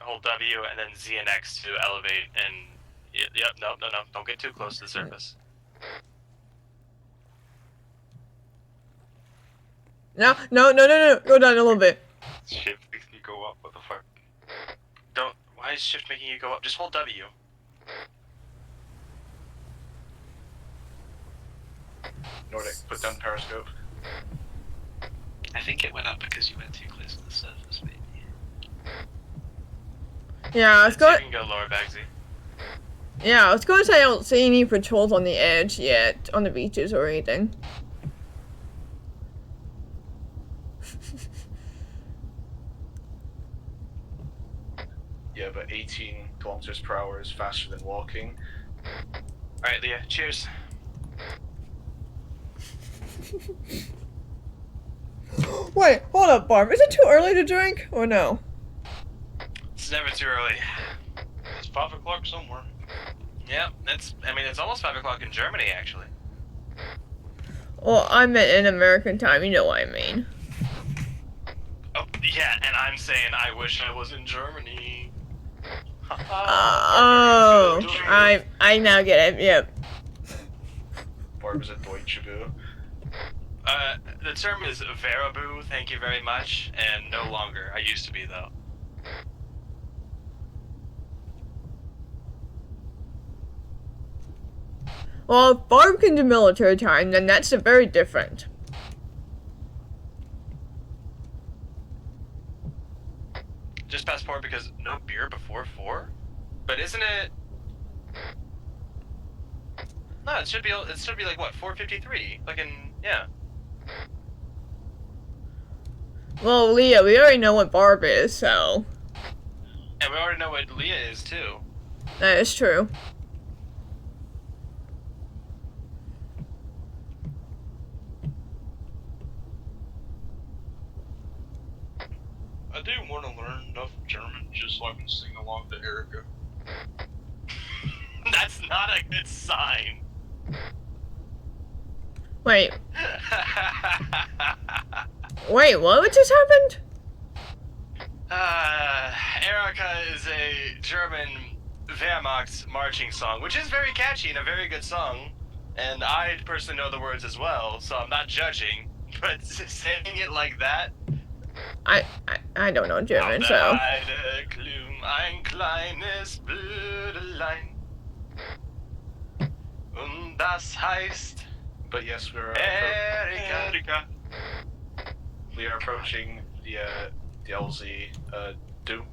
D: hold W and then Z and X to elevate and yep. No. Don't get too close to the surface.
B: No. Go down a little bit.
E: Shift makes me go up, what the fuck?
D: Don't. Why is shift making you go up? Just hold W.
H: Nordic, put down periscope.
I: I think it went up because you went too close to the surface, maybe.
B: Yeah, I was
D: So you
B: going.
D: can go lower, Bagsy.
B: Yeah, I was going to say I don't see any patrols on the edge yet, on the beaches or anything.
H: Yeah, but 18 kilometers per hour is faster than walking.
D: Alright, Leah, cheers.
B: Wait, hold up, Barb. Is it too early to drink or no?
D: It's never too early.
F: It's 5 o'clock somewhere.
D: Yeah, it's almost 5 o'clock in Germany, actually.
B: Well, I meant in American time. You know what I mean.
D: Oh, yeah, and I'm saying I wish I was in Germany.
B: Oh, I now get it. Yep.
H: Barb is a Deutsche Boo.
D: The term is Veraboo, thank you very much, and no longer. I used to be, though.
B: Well, if Barb can do military time, then that's very different.
D: Just passport because no beer before 4? But isn't it... No, it should be like, what, 4:53? Like yeah.
B: Well, Leah, we already know what Barb is, so
D: And we already know what Leah is, too.
B: that is true.
F: I do want to learn enough German just so I can sing along to Erica.
D: That's not a good sign.
B: Wait, what just happened?
D: Erica is a German Wehrmacht marching song, which is very catchy and a very good song. And I personally know the words as well, so I'm not judging. But saying it like that...
B: I don't know German, so.
D: Ein kleines Blödelein. Und das heißt...
H: But yes,
D: Erika.
H: We are approaching the LZ.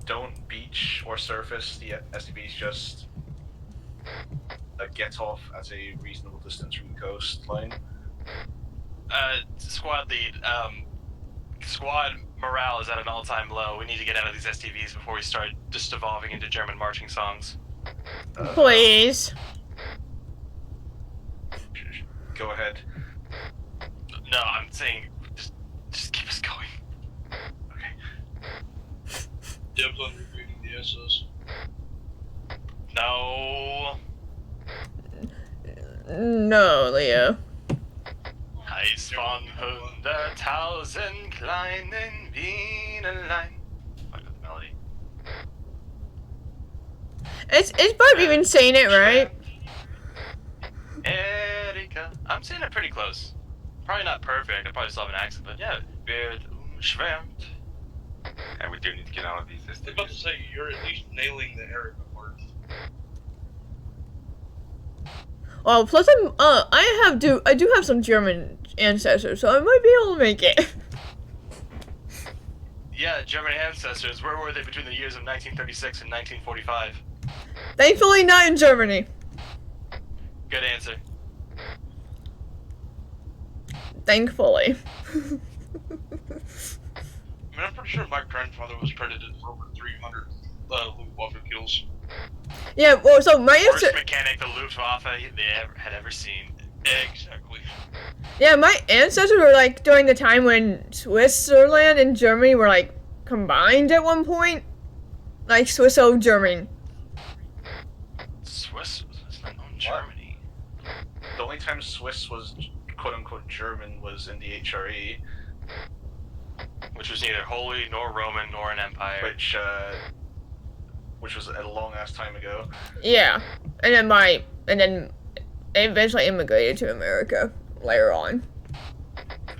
H: Don't beach or surface the SUVs. Just get off at a reasonable distance from the coastline.
D: Squad lead. Squad morale is at an all-time low. We need to get out of these STVs before we start just evolving into German marching songs.
B: Please.
H: Go ahead.
D: No, I'm saying just keep us going.
H: Okay.
F: Dibs on repeating the SS.
D: No.
B: No, Leah.
D: Heiß von 100.000 kleinen Bienenlein. Fuck with the melody.
B: Is Barb even saying it right?
D: Erika. I'm saying it pretty close. Probably not perfect. I probably still have an accent, but yeah. Wird umschwärmt.
E: And we do need to get out of these
F: I was about to
E: STVs.
F: say, you're at least nailing the Erica part.
B: Well, plus I do have some German ancestors, so I might be able to make it.
D: Yeah, German ancestors. Where were they between the years of 1936 and 1945?
B: Thankfully, not in Germany.
D: Good answer.
B: Thankfully.
F: I mean, I'm pretty sure my grandfather was credited for over 300 Luftwaffe kills.
B: Yeah, well, so my
D: Worst
B: ancestors.
D: mechanic the Luftwaffe had ever seen.
F: Exactly.
B: Yeah, my ancestors were like during the time when Switzerland and Germany were like combined at one point, like Swiss-German.
D: Swiss was not known Germany.
H: The only time Swiss was quote unquote German was in the HRE,
D: Which was neither holy nor Roman nor an empire.
H: which was a long ass time ago.
B: Yeah, and then they eventually immigrated to America later on.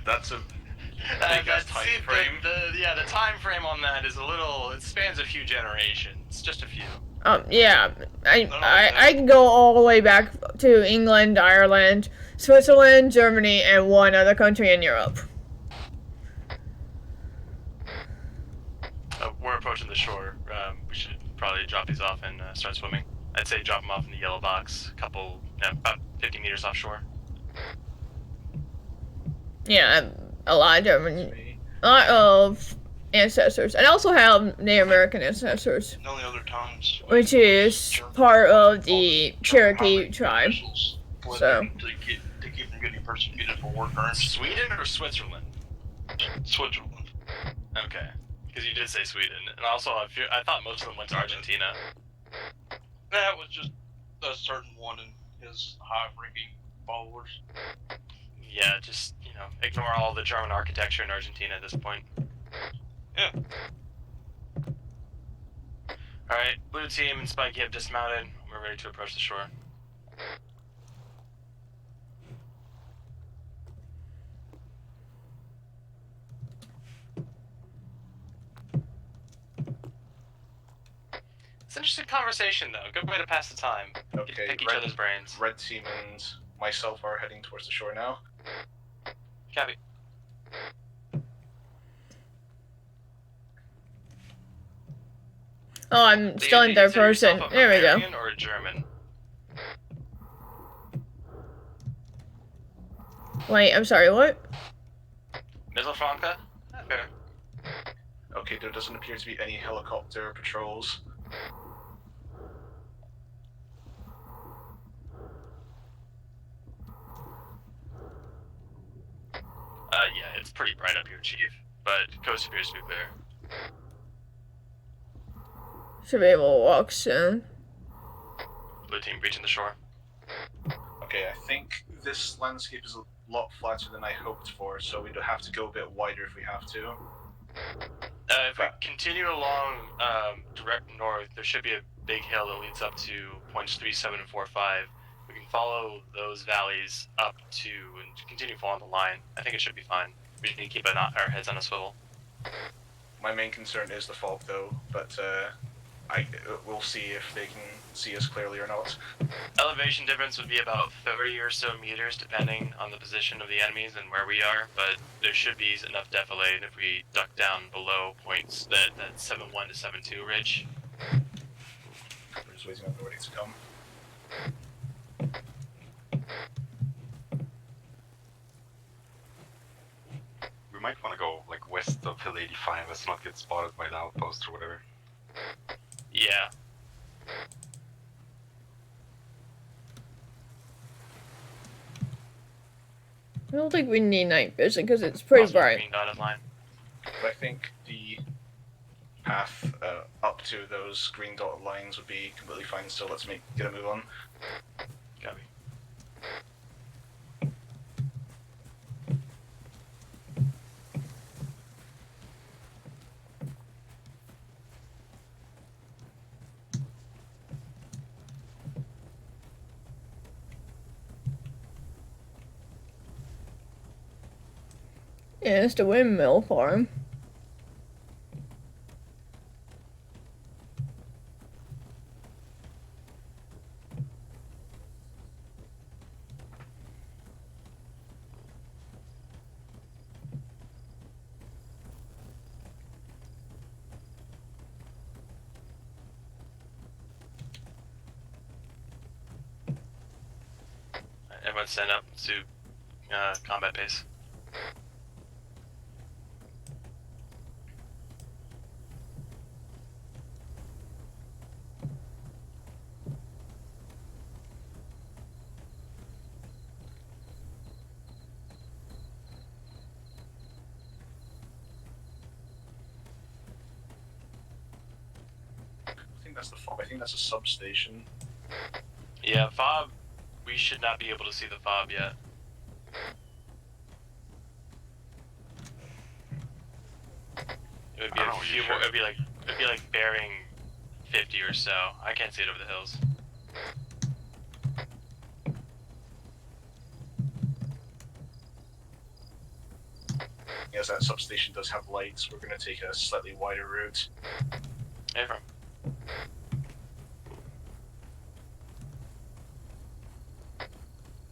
H: That's a big ass time frame.
D: The time frame on that is a little. It spans a few generations, just a few.
B: Yeah, I can go all the way back to England, Ireland, Switzerland, Germany, and one other country in Europe.
D: We're approaching the shore. We should probably drop these off and start swimming. I'd say drop them off in the yellow box, about 50 meters offshore.
B: Yeah, a lot of German. lot of ancestors, and I also have Native American ancestors,
F: The only other times
B: which is
F: German-
B: part of
F: all
B: the
F: German
B: Cherokee
F: highway
B: tribe.
F: officials fled
B: So.
F: in to keep from getting persecuted for war crimes.
D: Sweden or Switzerland?
F: Switzerland.
D: Okay, because you did say Sweden, and also I thought most of them went to Argentina.
F: That was just a certain one in his high-ranking followers.
D: Yeah, just ignore all the German architecture in Argentina at this point.
F: Yeah.
D: All right, blue team and Spike have dismounted. We're ready to approach the shore. It's an interesting conversation, though. Good way to pass the time.
H: Okay,
D: Pick each other's brains.
H: Red team and myself are heading towards the shore now.
D: Copy.
B: Oh, I'm still in third person. There we go.
D: Or a German?
B: Wait, I'm sorry, what?
D: Mittelfranca? Fair.
H: Okay, there doesn't appear to be any helicopter patrols.
D: Yeah, it's pretty bright up here, Chief. But coast appears to be clear.
B: Should be able to walk soon.
D: Blue team breaching the shore.
H: Okay, I think this landscape is a lot flatter than I hoped for, so we'd have to go a bit wider if we have to.
D: If we continue along direct north, there should be a big hill that leads up to points 3, 7, and 4, 5. We can follow those valleys up to and continue following the line. I think it should be fine. We just need to keep our heads on a swivel.
H: My main concern is the fog, though, but we'll see if they can see us clearly or not.
D: Elevation difference would be about 30 or so meters, depending on the position of the enemies and where we are, but there should be enough defilade if we duck down below points that 7-1 to 7-2 ridge.
H: We're just waiting on everybody to come.
E: We might want to go like west of Hill 85. Let's not get spotted by the outpost or whatever.
D: Yeah.
B: I don't think we need night vision because it's pretty
D: Also
B: bright.
D: green dotted line.
H: But I think the path up to those green dotted lines would be completely fine, so let's get a move on.
D: Copy.
B: Yeah, it's the windmill farm.
D: Everyone stand up to combat base.
H: I think that's the fob. I think that's a substation.
D: Yeah, fob. We should not be able to see the fob yet. It would be a few more. It'd be like bearing 50 or so. I can't see it over the hills.
H: Yes, that substation does have lights. We're going to take a slightly wider route.
D: Hey, from.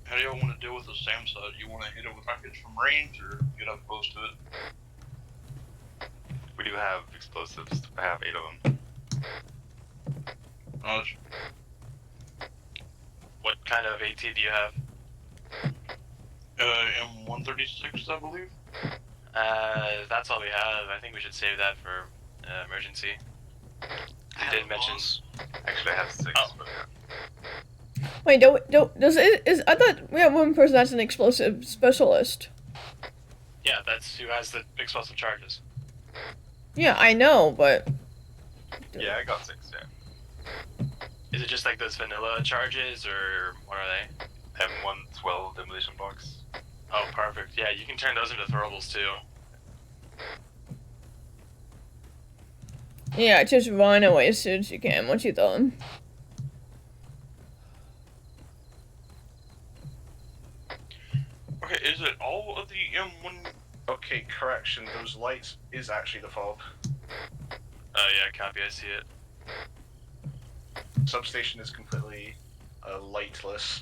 F: How do y'all want to deal with the SAM side? You want to hit it with rockets from range or get up close to it?
E: We do have explosives. I have 8 of them.
F: Knowledge.
D: What kind of AT do you have?
F: M136, I believe.
D: That's all we have. I think we should save that for emergency.
I: I
D: You
I: have
D: did
I: a
D: mention.
I: boss.
E: Actually, I have 6.
D: Oh.
E: But
B: Wait, I thought we have one person that's an explosive specialist.
D: Yeah, that's who has the explosive charges.
B: Yeah, I know, but
E: yeah, I got 6. Yeah.
D: Is it just like those vanilla charges, or what are they?
E: M112 demolition box.
D: Oh, perfect. Yeah, you can turn those into throwables too.
B: yeah, just run away as soon as you can once you're done.
F: Okay, is it all of the M1?
H: Okay, correction. Those lights is actually the fob.
D: Yeah, copy. I see it.
H: Substation is completely lightless.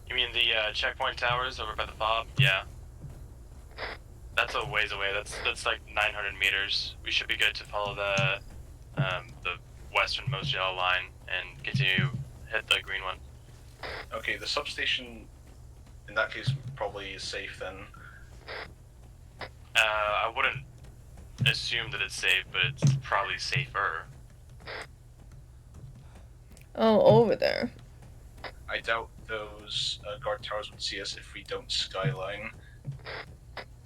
D: You mean the checkpoint towers over by the fob? Yeah. That's a ways away. That's like 900 meters. We should be good to follow the westernmost yellow line and continue hit the green one.
H: Okay, the substation, in that case, probably is safe then.
D: I wouldn't assume that it's safe, but it's probably safer.
B: Oh, over there.
H: I doubt those guard towers would see us if we don't skyline.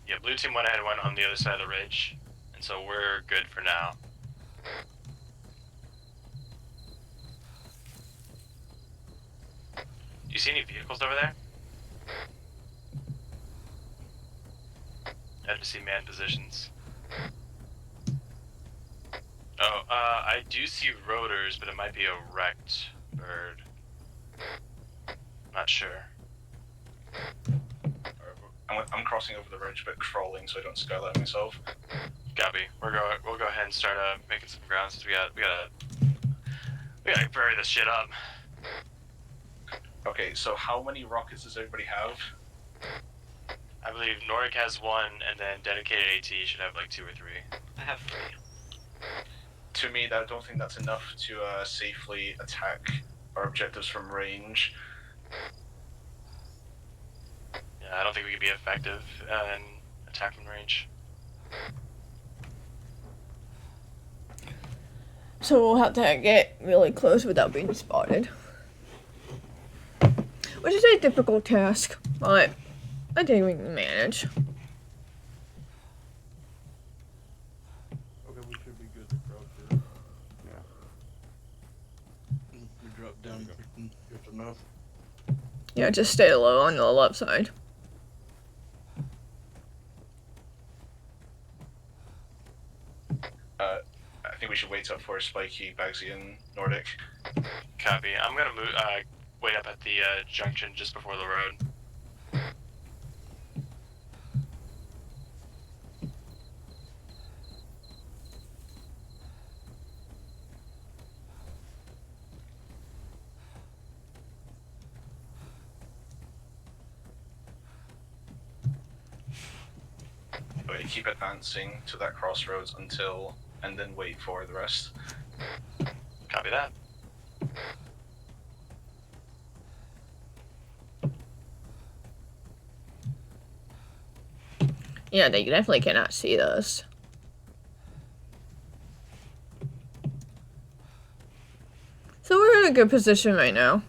D: Yeah, blue team went ahead and went on the other side of the ridge, and so we're good for now. Do you see any vehicles over there? I have to see man positions. Oh, I do see rotors, but it might be a wrecked bird. Not sure.
H: I'm crossing over the ridge, but crawling so I don't skyline myself.
D: Copy. We'll go ahead and start making some ground since we gotta bury this shit up.
H: Okay, so how many rockets does everybody have?
D: I believe Nordic has 1, and then dedicated AT should have like 2 or 3.
I: I have 3.
H: To me, I don't think that's enough to safely attack our objectives from range.
D: Yeah, I don't think we could be effective in attack from range.
B: So we'll have to get really close without being spotted. Which is a difficult task, but I think we can manage.
J: Okay, we should be good to crouch here.
C: Yeah.
J: We drop down just enough.
B: Yeah, just stay low on the left side.
H: I think we should wait up for Spiky, Bagsy, and Nordic.
D: Copy. I'm gonna move. Wait up at the junction just before the road.
H: Okay, keep advancing to that crossroads until, and then wait for the rest.
D: Copy that.
B: Yeah, they definitely cannot see us. So we're in a good position right now.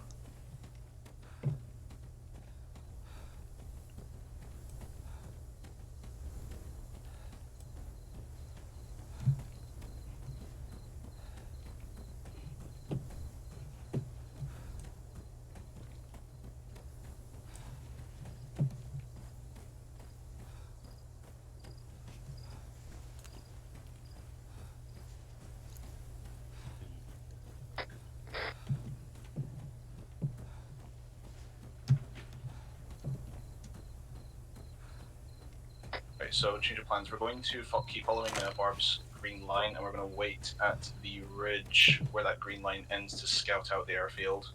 H: Right, so change of plans. We're going to keep following Barb's green line, and we're going to wait at the ridge where that green line ends to scout out the airfield.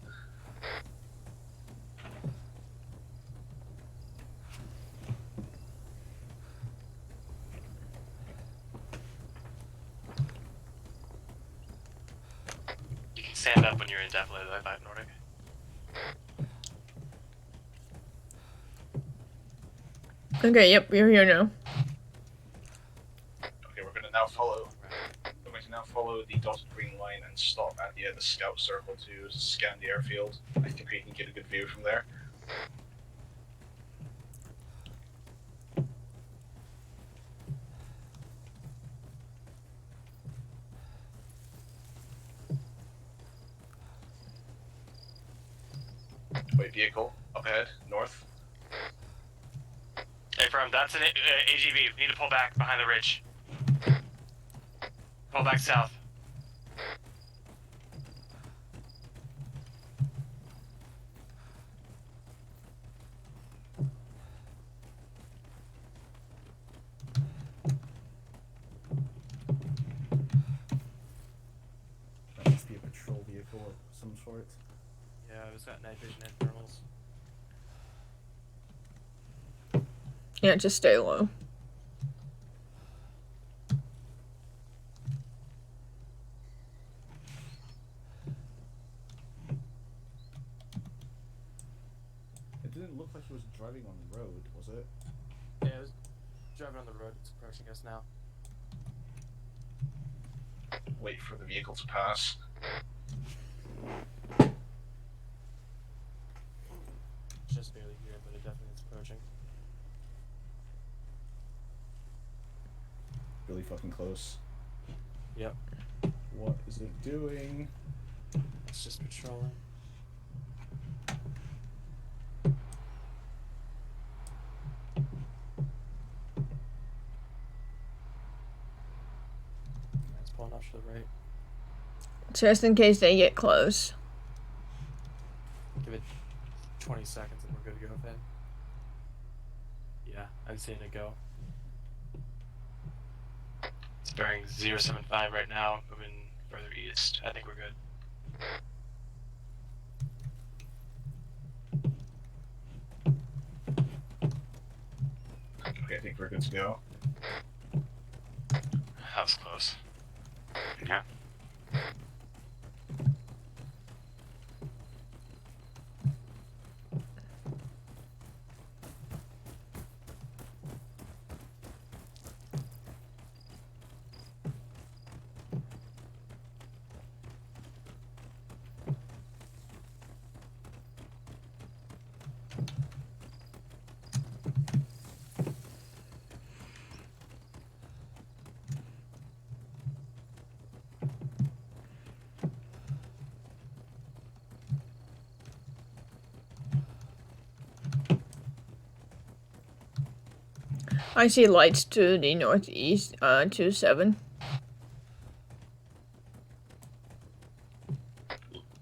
D: stand up when you're indefinitely, I thought, Nordic.
B: Okay, yep, we're here now.
H: Okay, we're going to now follow. We're going to now follow the dotted green line and stop at the scout circle to scan the airfield. I think we can get a good view from there. Wait, vehicle up ahead, north.
D: Hey, firm, that's an AGV. We need to pull back behind the ridge. Pull back south.
C: That must be a patrol vehicle of some sort.
D: Yeah, it's got night vision and thermals.
B: Yeah, just stay low.
C: It didn't look like it was driving on the road, was it?
D: Yeah, it was driving on the road. It's approaching us now.
H: Wait for the vehicle to pass.
D: Just barely here, but it definitely is approaching.
C: Really fucking close.
D: Yep.
C: What is it doing?
D: It's just patrolling. It's pulling off to the right.
B: Just in case they get close.
D: Give it 20 seconds and we're good to go, Finn. Yeah, I've seen it go. It's bearing 075 right now, moving further east. I think we're good.
H: Okay, I think we're good to go.
D: That was close.
E: Yeah.
B: I see lights to the northeast, 27.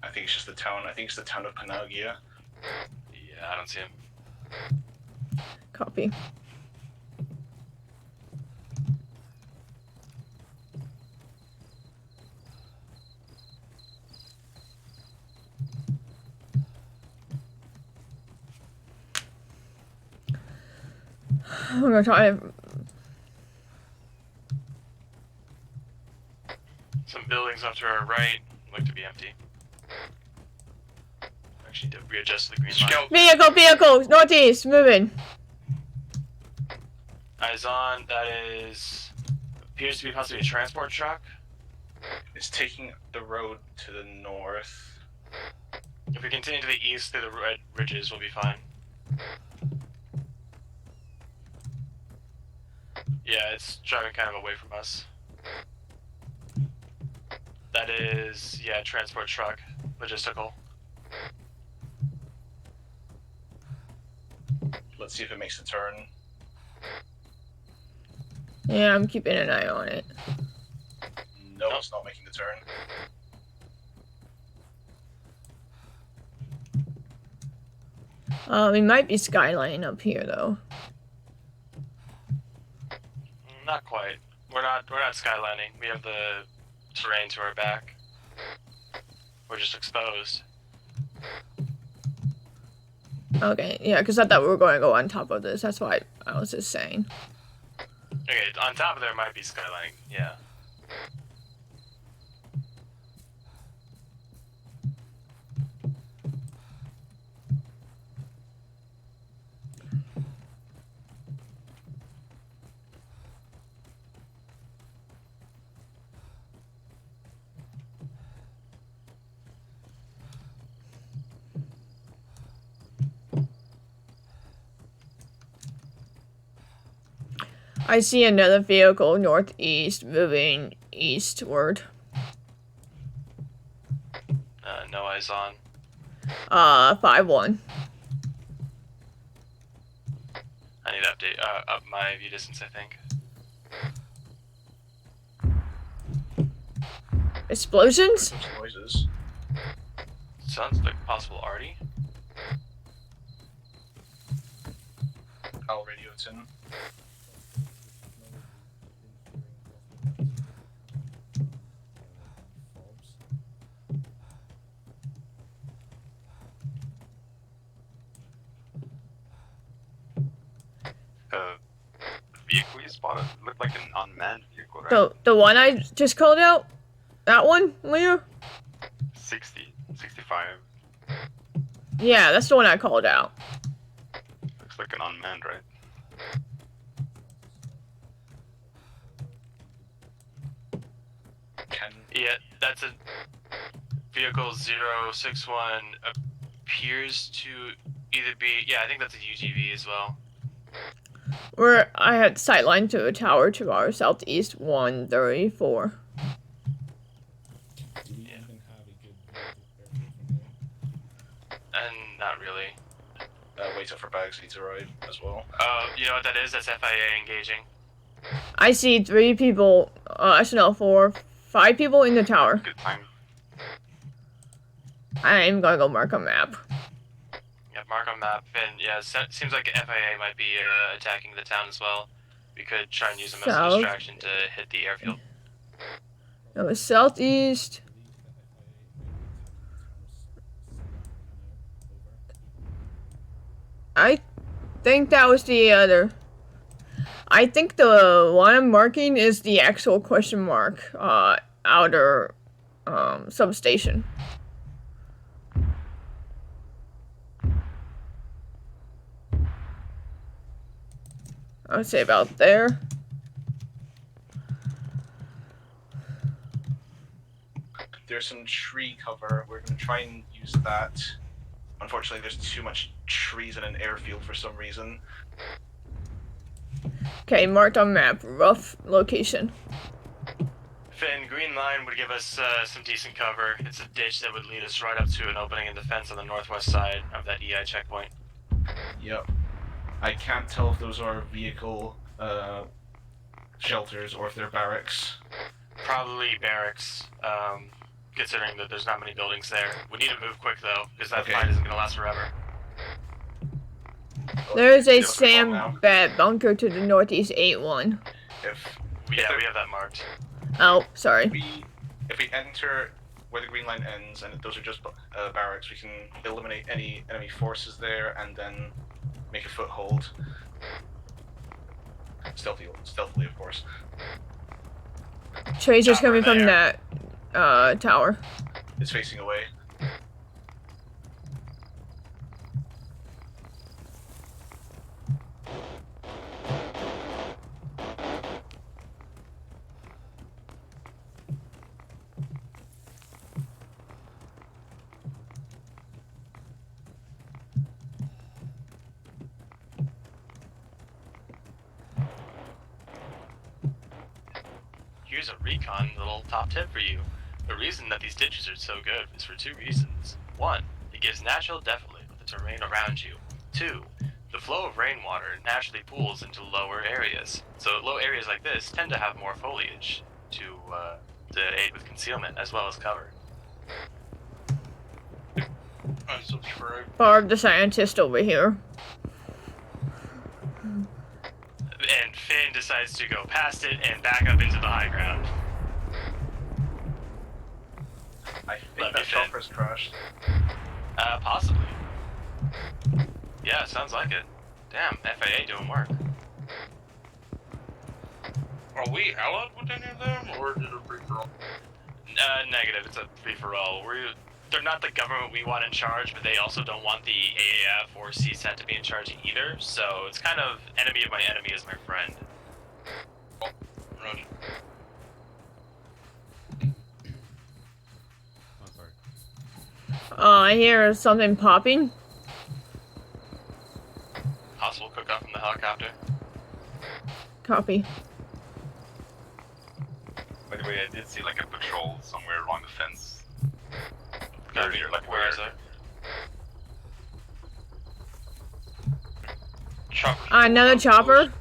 H: I think it's just the town. I think it's the town of Panagia.
D: Yeah, I don't see him.
B: Copy. I'm gonna try to...
D: Some buildings off to our right look to be empty. Actually, to readjust the green line.
B: Vehicle! Northeast! Moving!
D: Eyes on, that is... appears to be possibly a transport truck.
H: It's taking the road to the north.
D: If we continue to the east through the red ridges, we'll be fine. Yeah, it's driving kind of away from us. That is, yeah, transport truck, logistical.
H: Let's see if it makes a turn.
B: Yeah, I'm keeping an eye on it.
H: No, it's not making the turn.
B: It might be skyline up here though.
D: Not quite. We're not skylining. We have the terrain to our back. We're just exposed.
B: Okay, yeah, because I thought we were going to go on top of this. That's why I was just saying.
D: Okay, on top of there might be skylining. Yeah.
B: I see another vehicle northeast moving eastward.
D: No eyes on.
B: 5-1.
D: I need to update up my view distance, I think.
B: Explosions?
H: Those noises.
D: Sounds like possible Artie.
H: I'll radio it in.
E: Vehicle you spotted looked like an unmanned vehicle, right?
B: The one I just called out? That one, Leah?
E: 60, 65.
B: Yeah, that's the one I called out.
E: Looks like an unmanned, right?
D: Yeah, that's a vehicle 061 appears to either be, yeah, I think that's a UGV as well.
B: I had sightline to a tower to our southeast 134.
C: Do we even have a good view of
D: And not really.
H: Wait up for bags to arrive as well.
D: You know what that is? That's FIA engaging.
B: I see 3 people, actually no, 4, 5 people in the tower.
E: Good time.
B: I'm gonna go mark a map.
D: Yeah, mark on map, and yeah, seems like FIA might be attacking the town as well. We could try and use them as a
B: South.
D: distraction to hit the airfield.
B: It was southeast. I think that was the other. I think the one I'm marking is the actual question mark, outer, substation. I would say about there.
H: There's some tree cover. We're going to try and use that. Unfortunately, there's too much trees in an airfield for some reason.
B: Okay, marked on map. Rough location.
D: Finn, green line would give us some decent cover. It's a ditch that would lead us right up to an opening in the fence on the northwest side of that EI checkpoint.
H: Yep. I can't tell if those are vehicle shelters or if they're barracks.
D: Probably barracks, considering that there's not many buildings there. We need to move quick though, because that fight isn't going to last forever.
B: There's a
H: Feels like a bomb now.
B: sandbag bunker to the northeast 8-1.
D: We have that marked.
B: Oh, sorry.
H: If we enter where the green line ends and those are just barracks, we can eliminate any enemy forces there and then make a foothold. Stealthily, of course.
B: Tracer's
H: Tower
B: coming from
H: there.
B: that tower.
H: It's facing away.
D: Here's a recon little top tip for you. The reason that these ditches are so good is for 2 reasons. 1, it gives natural defilade with the terrain around you. 2, the flow of rainwater naturally pools into lower areas. So low areas like this tend to have more foliage to aid with concealment as well as cover.
F: I subscribe.
B: Barb the scientist over here.
D: And Finn decides to go past it and back up into the high ground.
H: I think that chopper's crashed.
D: Possibly. Yeah, sounds like it. Damn, FAA doing work.
F: Are we allied with any of them, or is it a free for all?
D: Negative. It's a free-for-all. They're not the government we want in charge, but they also don't want the AAF or CSAT to be in charge either, so it's kind of enemy of my enemy is my friend.
F: Right.
B: I hear something popping.
D: Possible cook-off from the helicopter.
B: Copy.
E: By the way, I did see like a patrol somewhere along the fence. Earlier, like
I: Where
E: where?
I: is it?
F: Chopper.
B: Another chopper?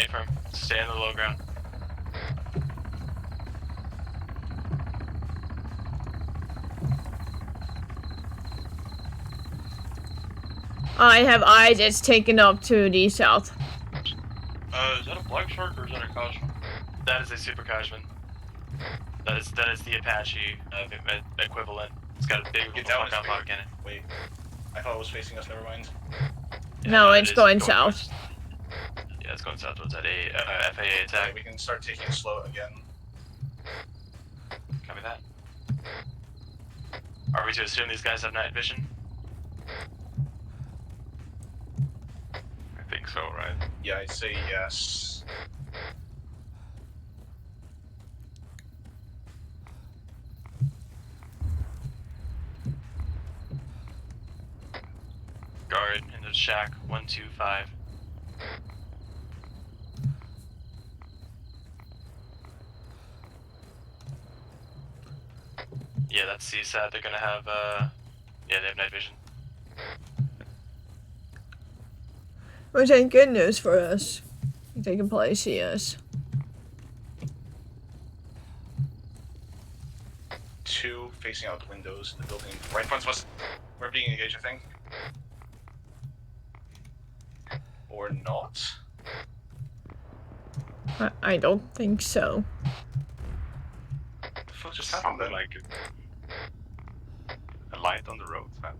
D: Affirm. Stay on the low ground.
B: I have eyes. It's taken up to the south.
F: Is that a black shark or is that a cow shark?
D: That is a super Kajman. That is the Apache equivalent. It's got a big
H: Get down,
D: fuck
H: Mr.
D: cannon.
H: Wait. I thought it was facing us, never mind.
B: No,
D: it
B: it's
D: is
B: going south.
D: west. Yeah, it's going southwards at a FAA
H: Okay,
D: attack.
H: we can start taking it slow again.
D: Copy that. Are we to assume these guys have night vision?
E: I think so, right?
H: Yeah, I'd say yes.
D: Guard in the shack 125. Yeah, that's CSAT. They're gonna have yeah, they have night vision.
B: Which ain't good news for us. They can probably see us.
H: 2 facing out the windows, the building right in front of us. We're being engaged, I think. Or not.
B: I don't think so.
H: What the fuck just happened
E: Sounded
H: then?
E: like a light on the road, man.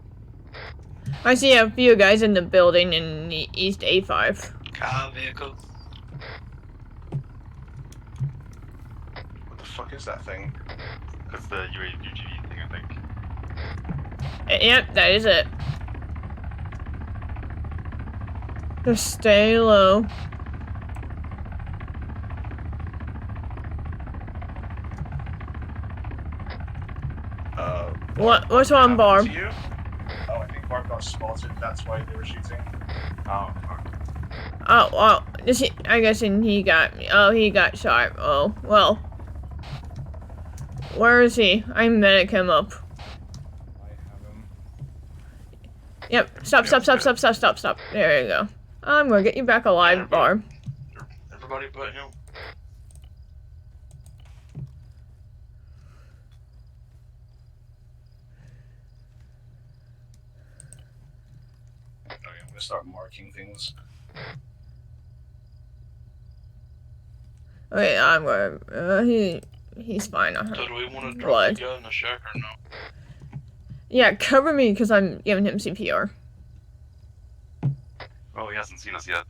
B: I see a few guys in the building in the East A5.
I: Car vehicle.
H: What the fuck is that thing?
E: That's the UGV thing, I think.
B: Yep, that is it. Just stay low. What's wrong, Barb?
H: To you? Oh, I think Barb got spotted, that's why they were shooting.
E: Oh, fuck.
B: Oh, well, I guess he got me. Oh, he got shot. Oh, well. Where is he? I medic him up.
H: I have him.
B: Yep, stop. There you go. I'm gonna get you back alive, Barb.
F: Everybody but him.
H: Okay, I'm gonna start marking things.
B: Okay, I'm gonna, he's fine.
F: So do we want to drop
B: Blood.
F: the guy in the shack or no?
B: Yeah, cover me, because I'm giving him CPR.
E: Oh, he hasn't seen us yet.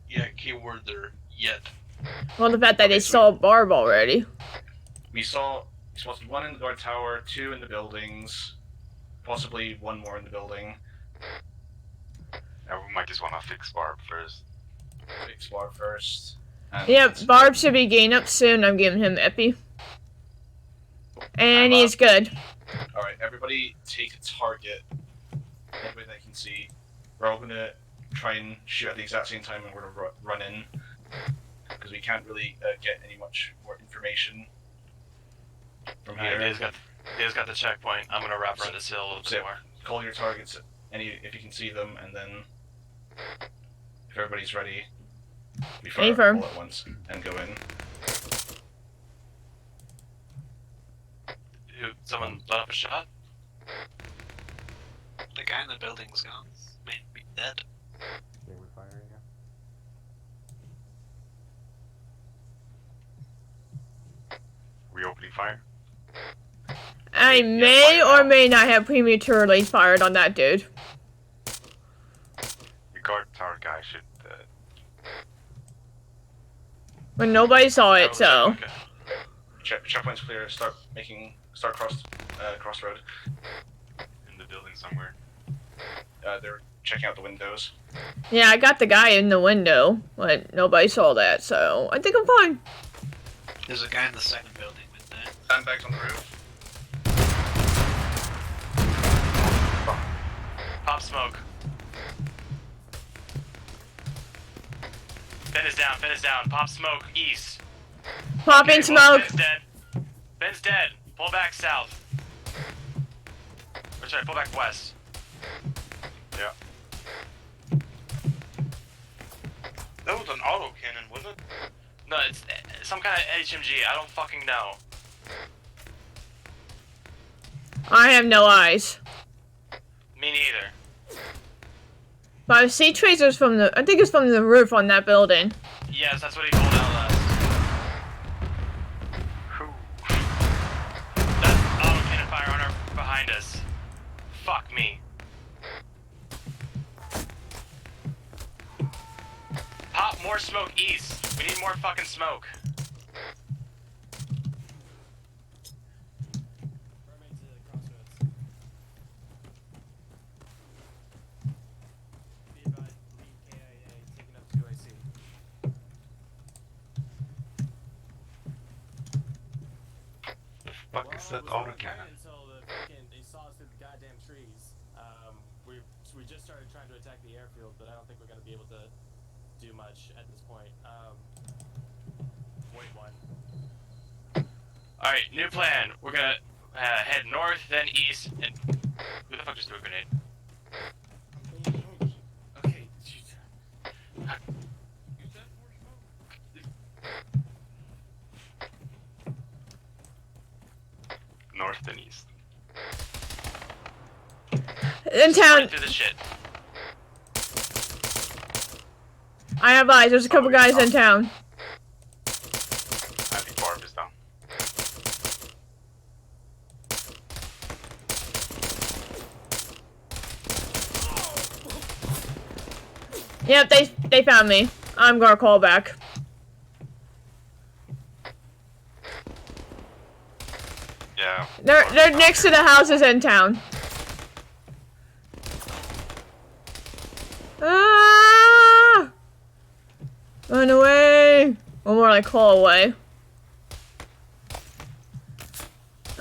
F: Yeah, keyword there, yet.
B: Well, the fact that they saw Barb already.
H: We spotted 1 in the guard tower, 2 in the buildings, possibly 1 more in the building.
E: Yeah, we might just want to fix Barb first.
H: Fix Barb first. And
B: Yep, Barb should be getting up soon. I'm giving him epi. And
H: I'm
B: he's good.
H: Alright, everybody take a target. Anybody that can see. We're all gonna try and shoot at the exact same time and we're gonna run in. Because we can't really get any much more information from here.
D: He's got the checkpoint. I'm gonna wrap around this hill a little bit more.
H: Call your targets, if you can see them, and then if everybody's ready, we fire
B: Affirm.
H: all at once and go in.
D: Someone let up a shot?
I: The guy in the building's gone. May be dead.
A: Yeah, we're firing now.
E: We opening fire?
B: I may or may not have prematurely fired on that dude.
E: The guard tower guy should.
B: But nobody saw it, so.
D: Okay.
H: Checkpoint's clear. Start crossroad.
E: In the building somewhere.
H: They're checking out the windows.
B: Yeah, I got the guy in the window, but nobody saw that, so I think I'm fine.
I: There's a guy in the second building with that.
H: Sandbags on the roof.
D: Pop smoke. Ben is down. Ben is down. Pop smoke east.
B: Popping smoke.
D: Ben's dead. Ben's dead. Pull back south. Or sorry, pull back west.
E: Yeah.
F: That was an autocannon, wasn't it?
D: No, it's some kind of HMG. I don't fucking know.
B: I have no eyes.
D: Me neither.
B: But I see tracers from the. I think it's from the roof on that building.
D: Yes, that's what he pulled out last. That's autocannon fire on our behind us. Fuck me. Pop more smoke east. We need more fucking smoke. Mermaid to crossroads. Be advised, lead KIA taking up 2IC.
E: The fuck is that autocannon?
D: Until the fucking they saw us through the goddamn trees. We just started trying to attack the airfield, but I don't think we're gonna be able to do much at this point. Wait one. All right, new plan. We're gonna head north, then east, and who the fuck just threw a grenade? Okay.
E: North and east.
B: In town.
D: Right through the shit.
B: I have eyes. There's a couple guys in town.
E: I think Barb is down.
B: Yep, they found me. I'm gonna call back.
E: Yeah.
B: They're next to the houses in town. Ah! Run away! Or more like call away.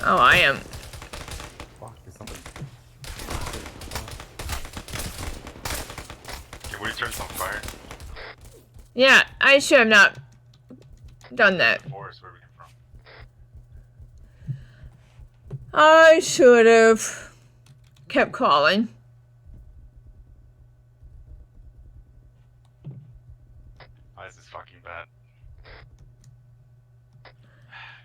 B: Oh, I am.
E: Fuck, is somebody... Can we turn some fire?
B: Yeah, I should have not done that.
E: Forest, where we came from.
B: I should have kept calling.
E: This is fucking bad.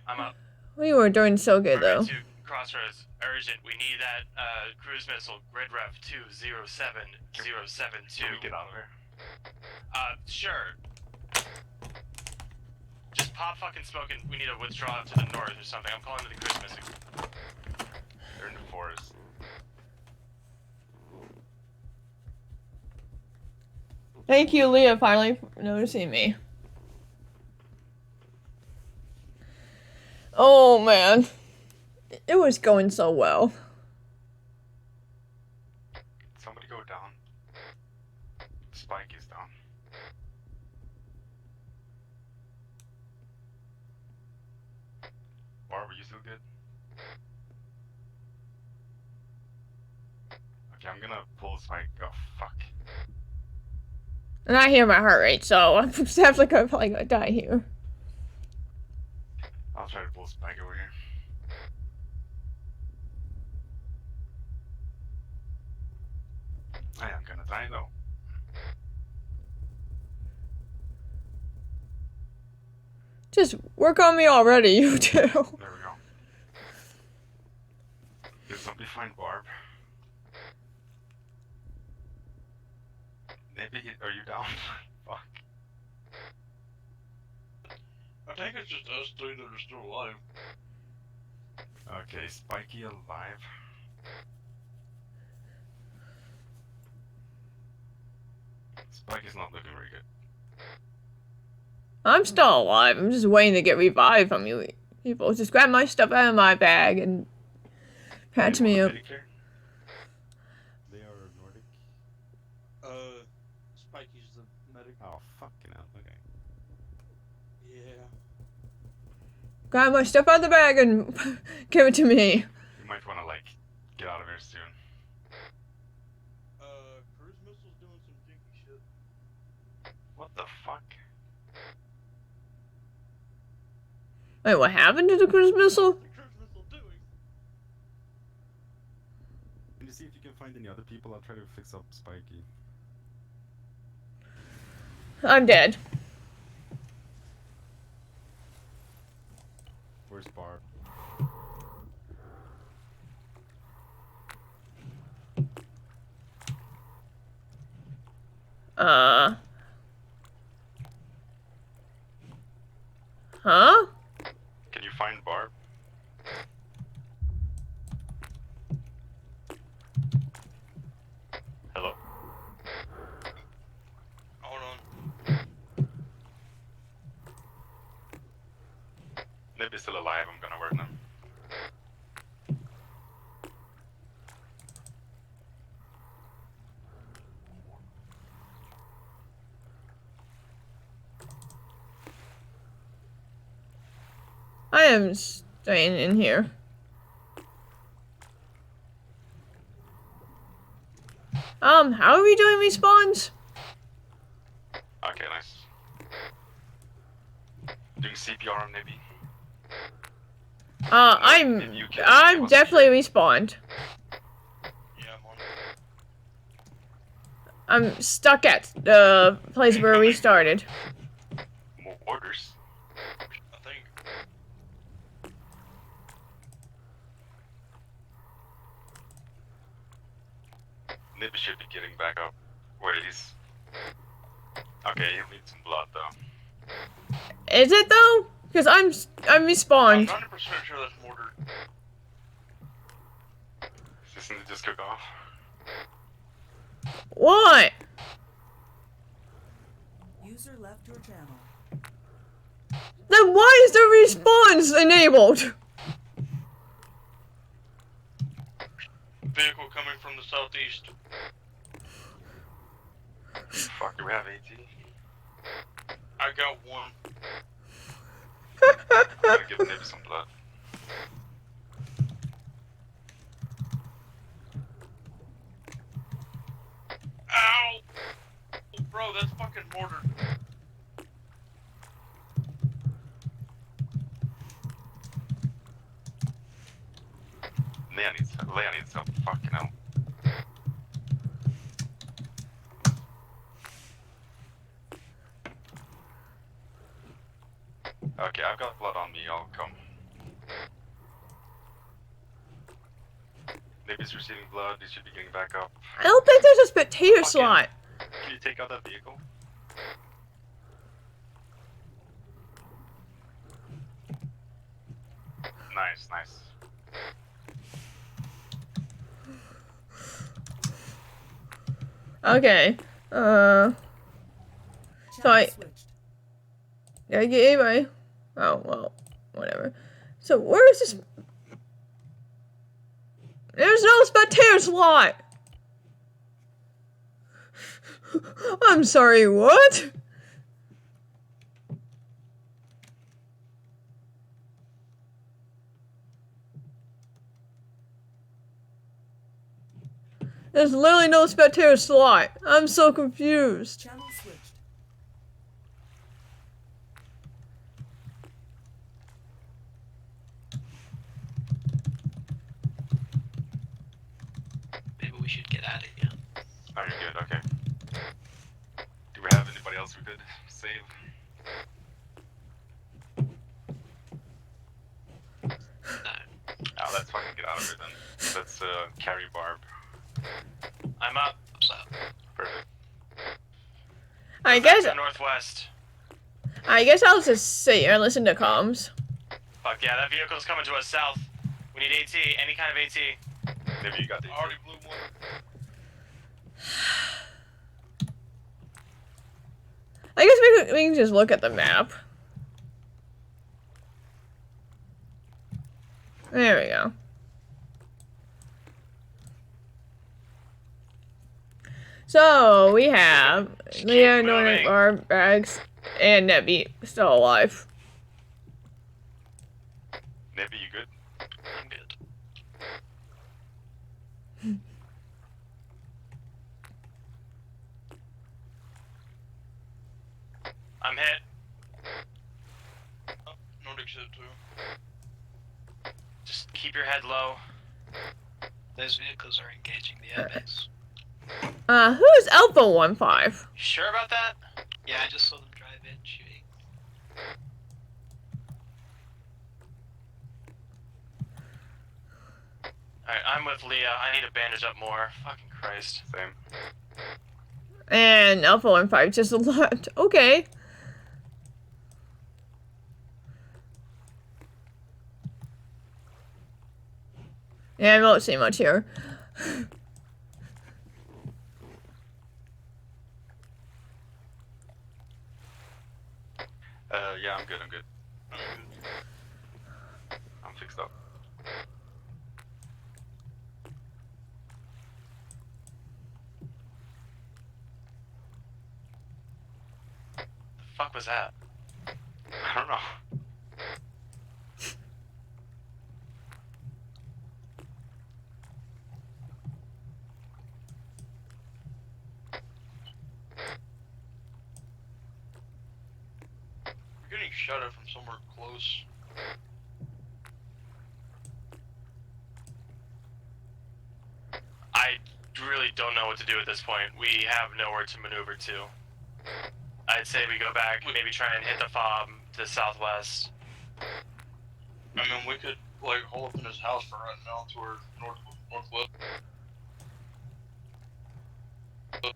D: I'm up.
B: We were doing so good though.
D: To crossroads, urgent. We need that cruise missile. Grid ref 207072.
E: Can we get out of here?
D: Sure. Just pop fucking smoke and we need to withdraw to the north or something. I'm calling to the cruise missile.
E: They're in the forest.
B: Thank you, Leah, finally for noticing me. Oh man. It was going so well.
E: Somebody go down. Spike is down. Barb, are you still good? Okay, I'm gonna pull Spike. Oh, fuck.
B: And I hear my heart rate, so I'm definitely probably gonna die here.
E: I'll try to pull Spike over here. I am gonna die though.
B: Just work on me already, you two.
E: There we go. Did somebody find Barb? Maybe, are you down? Fuck.
F: I think it's just us three that are still alive.
E: Okay, Spiky alive. Spike is not looking very good.
B: I'm still alive. I'm just waiting to get revived from you people. Just grab my stuff out of my bag and patch me up.
K: They are Nordic.
J: Spikey's the medic.
K: Oh, fucking hell. Okay.
J: Yeah.
B: Grab my stuff out of the bag and give it to me.
E: You might wanna, like, get out of here soon.
J: Cruise missile's doing some jinky shit.
E: What the fuck?
B: Wait, what happened to the cruise missile?
J: What's the cruise missile doing?
K: Can you see if you can find any other people? I'll try to fix up Spiky.
B: I'm dead.
K: Where's Barb?
B: Huh?
E: Can you find Barb? Hello?
F: Hold on.
E: Nibby's still alive, I'm gonna work now.
B: I am staying in here. How are we doing respawns?
E: Okay, nice. Doing CPR on Nibby.
B: I'm definitely respawned.
F: Yeah, I'm on.
B: I'm stuck at the place where we started.
E: More orders.
F: I think.
E: Nibby should be getting back up. Wait, he's... Okay, he'll need some blood though.
B: Is it though? Because I'm
F: I'm
B: respawned.
F: 90% sure that's mortar.
E: Doesn't it just cook off?
B: What?
G: User left your channel.
B: Then why is the respawns enabled?
F: Vehicle coming from the southeast.
E: Fuck, do we have AT?
F: I got one.
E: I'm gonna give Nibby some blood.
F: Ow! Bro, that's fucking mortar.
E: Leia needs help. Fucking hell. Okay, I've got blood on me, I'll come. Nibby's receiving blood, he should be getting back up.
B: I don't think there's a spectator
E: Fuck
B: slot.
E: Can you take out that vehicle? Nice, nice.
B: Okay. So
G: Channel switched.
B: yeah, anyway. Oh well, whatever. So where is this? There's no spectator slot. I'm sorry. What? There's literally no spectator slot. I'm so confused.
G: Channel switched.
I: Maybe we should get out of here.
E: Oh, you're good, okay. Do we have anybody else we could save?
I: No.
E: Oh, let's fucking get out of here then. Let's carry Barb.
D: I'm up.
I: So,
E: Perfect.
B: I guess
D: Northwest.
B: I'll just sit here and listen to comms.
D: Fuck yeah, that vehicle's coming to us south. We need AT, any kind of AT.
E: Maybe you got the...
F: I already blew one.
B: I guess we can just look at the map. There we go. So we have Leah, Nordic, Barb, Bags, and Nebby still alive.
E: Nibby, you good?
I: I'm good.
D: I'm hit.
F: Oh, Nordic shit too.
D: Just keep your head low.
I: Those vehicles are engaging the airbase.
B: Who's Alpha 15?
D: You sure about that?
I: Yeah, I just saw them drive in shooting.
D: Alright, I'm with Leah. I need to bandage up more. Fucking Christ.
E: Same.
B: And Alpha 15 just left. Okay. Yeah, I don't see much here.
E: Yeah, I'm good. I'm fixed up.
D: The fuck was that?
E: I don't know.
F: You're getting shot at from somewhere close.
D: I really don't know what to do at this point. We have nowhere to maneuver to. I'd say we go back, maybe try and hit the fob to the southwest.
F: I mean, we could like hole up in his house for right now to our northwest.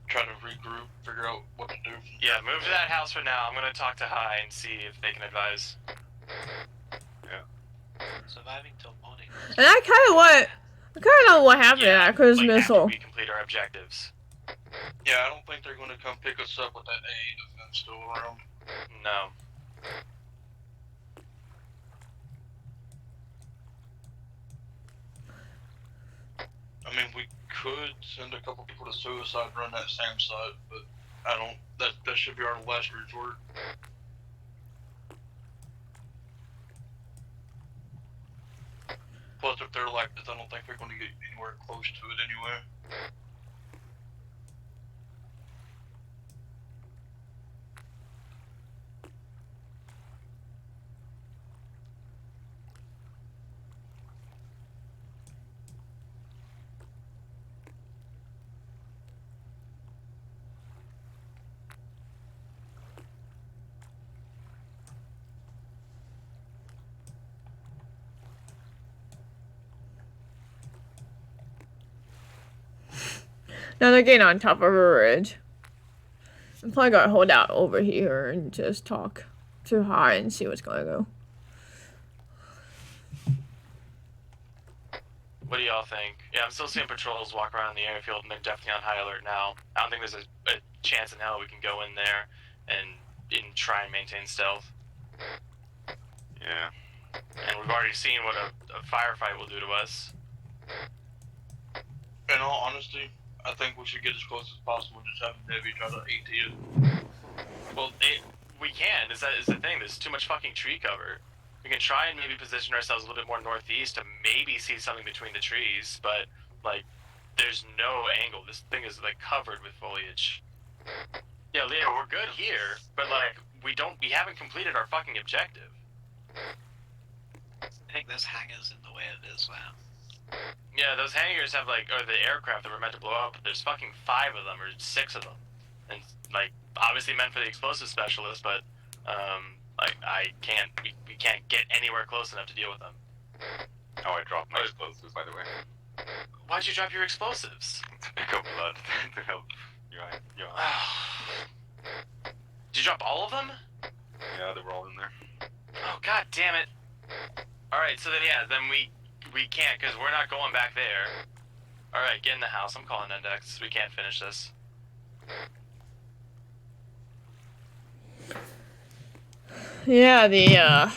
F: Try to regroup, figure out what to do.
D: Yeah, move to that house for now. I'm gonna talk to High and see if they can advise.
I: Surviving till morning.
B: And I kind of know what happened to that cruise
D: like
B: missile.
D: after we complete our objectives.
F: Yeah, I don't think they're gonna come pick us up with that A defense still around.
D: No.
F: I mean, we could send a couple people to suicide run that same side, but I don't. That should be our last resort. Plus, if they're like this, I don't think they're going to get anywhere close to it anyway.
B: Now they're getting on top of a ridge. I'm probably gonna hold out over here and just talk to High and see what's gonna go.
D: What do y'all think? Yeah, I'm still seeing patrols walk around the airfield, and they're definitely on high alert now. I don't think there's a chance in hell we can go in there and try and maintain stealth.
E: Yeah.
D: And we've already seen what a firefight will do to us.
F: In all honesty, I think we should get as close as possible. Just have Debbie try to AT it.
D: Well, we can. Is the thing? There's too much fucking tree cover. We can try and maybe position ourselves a little bit more northeast to maybe see something between the trees, but like, there's no angle. This thing is like covered with foliage. Yeah, Leo, we're good here, but like, we haven't completed our fucking objective.
I: I think there's hangars in the way of it as well.
D: Yeah, those hangars have like, or the aircraft that were meant to blow up, there's fucking 5 of them, or 6 of them. And like, obviously meant for the explosive specialist, but, like, we can't get anywhere close enough to deal with them.
E: Oh, I dropped my explosives, by the way.
D: Why'd you drop your explosives?
E: To pick up blood, to help you.
D: Did you drop all of them?
E: Yeah, they were all in there.
D: Oh, god damn it. Alright, so then yeah, then we can't, because we're not going back there. Alright, get in the house. I'm calling Index. We can't finish this.
B: Yeah, the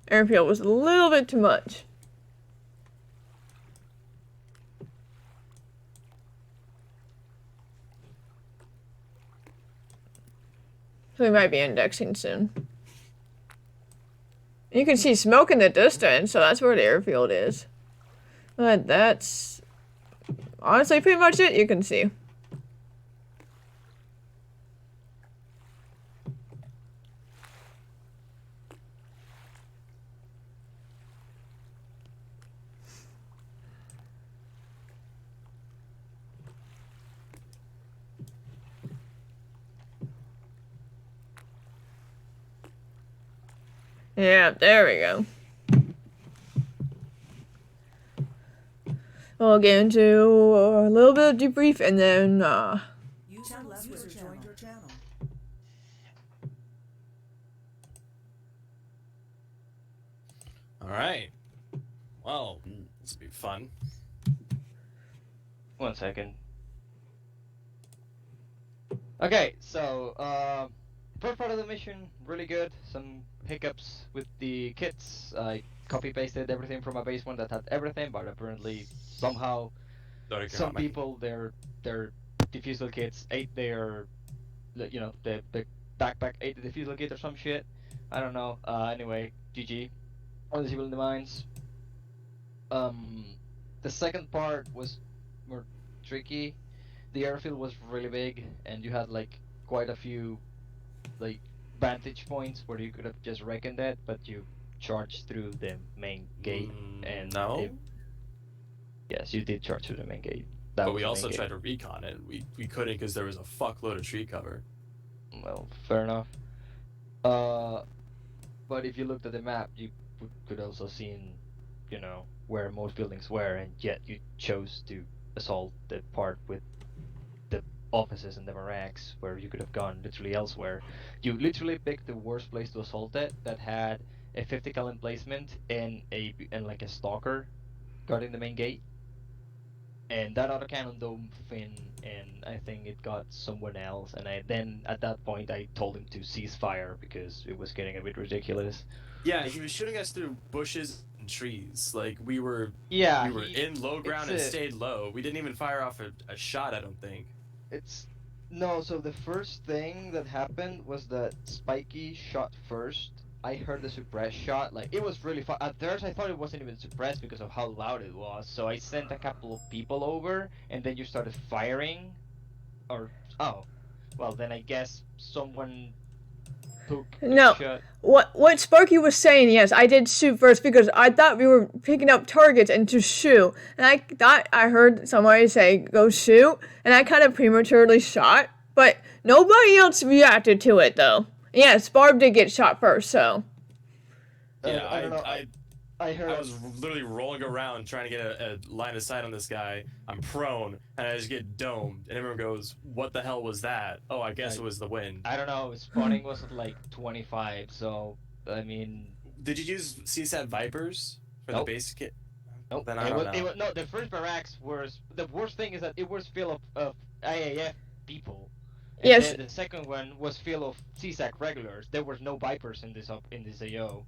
B: airfield was a little bit too much. So we might be indexing soon. You can see smoke in the distance, so that's where the airfield is. But that's honestly pretty much it you can see. Yeah, there we go. We'll get into a little bit of debrief and then
G: User left your joined your channel.
D: All right. Well, this will be fun.
A: 1 second. Okay, so first part of the mission, really good. Some hiccups with the kits. I copy pasted everything from a base one that had everything, but apparently somehow some people their defusal kits ate their the backpack ate the defusal kit or some shit. I don't know. Anyway, GG. All the people in the mines. The second part was more tricky. The airfield was really big, and you had like quite a few like vantage points where you could have just reckoned it, but you charged through the main gate, and
D: No.
A: yes, you did charge through the main gate. That
D: But
A: was
D: we
A: the main
D: also
A: gate.
D: tried to recon it. We couldn't because there was a fuckload of tree cover.
A: Well, fair enough. But if you looked at the map, you could also seen, where most buildings were, and yet you chose to assault the part with the offices and the barracks where you could have gone literally elsewhere. You literally picked the worst place to assault it that had a 50 cal emplacement and like a stalker guarding the main gate. And that autocannon dome fin, and I think it got someone else. And then at that point I told him to cease fire because it was getting a bit ridiculous.
D: Yeah, he was shooting us through bushes and trees. Like we were in low ground and stayed low. We didn't even fire off a shot, I don't think.
A: No, so the first thing that happened was that Spiky shot first. I heard the suppressed shot. Like, it was really far. At first, I thought it wasn't even suppressed because of how loud it was. So I sent a couple of people over, and then you started firing. Oh, well, then I guess someone took the
B: no.
A: shot.
B: What Sparky was saying, yes, I did shoot first because I thought we were picking up targets and to shoot. And I thought I heard somebody say, go shoot. And I kind of prematurely shot. But nobody else reacted to it, though. Yes, Barb did get shot first, so.
D: Yeah,
A: I don't know. I heard.
D: I was literally rolling around trying to get a line of sight on this guy. I'm prone, and I just get domed. And everyone goes, "What the hell was that?" Oh, I guess it was the wind.
A: I don't know. Spawning was at like 25, so I mean.
D: Did you use CSAT Vipers for the base kit?
A: Nope.
D: Then I don't know.
A: No, the first barracks was the worst thing is that it was full of IAF people. And
B: yes.
A: Then the second one was full of CSAC regulars. There was no Vipers in this AO.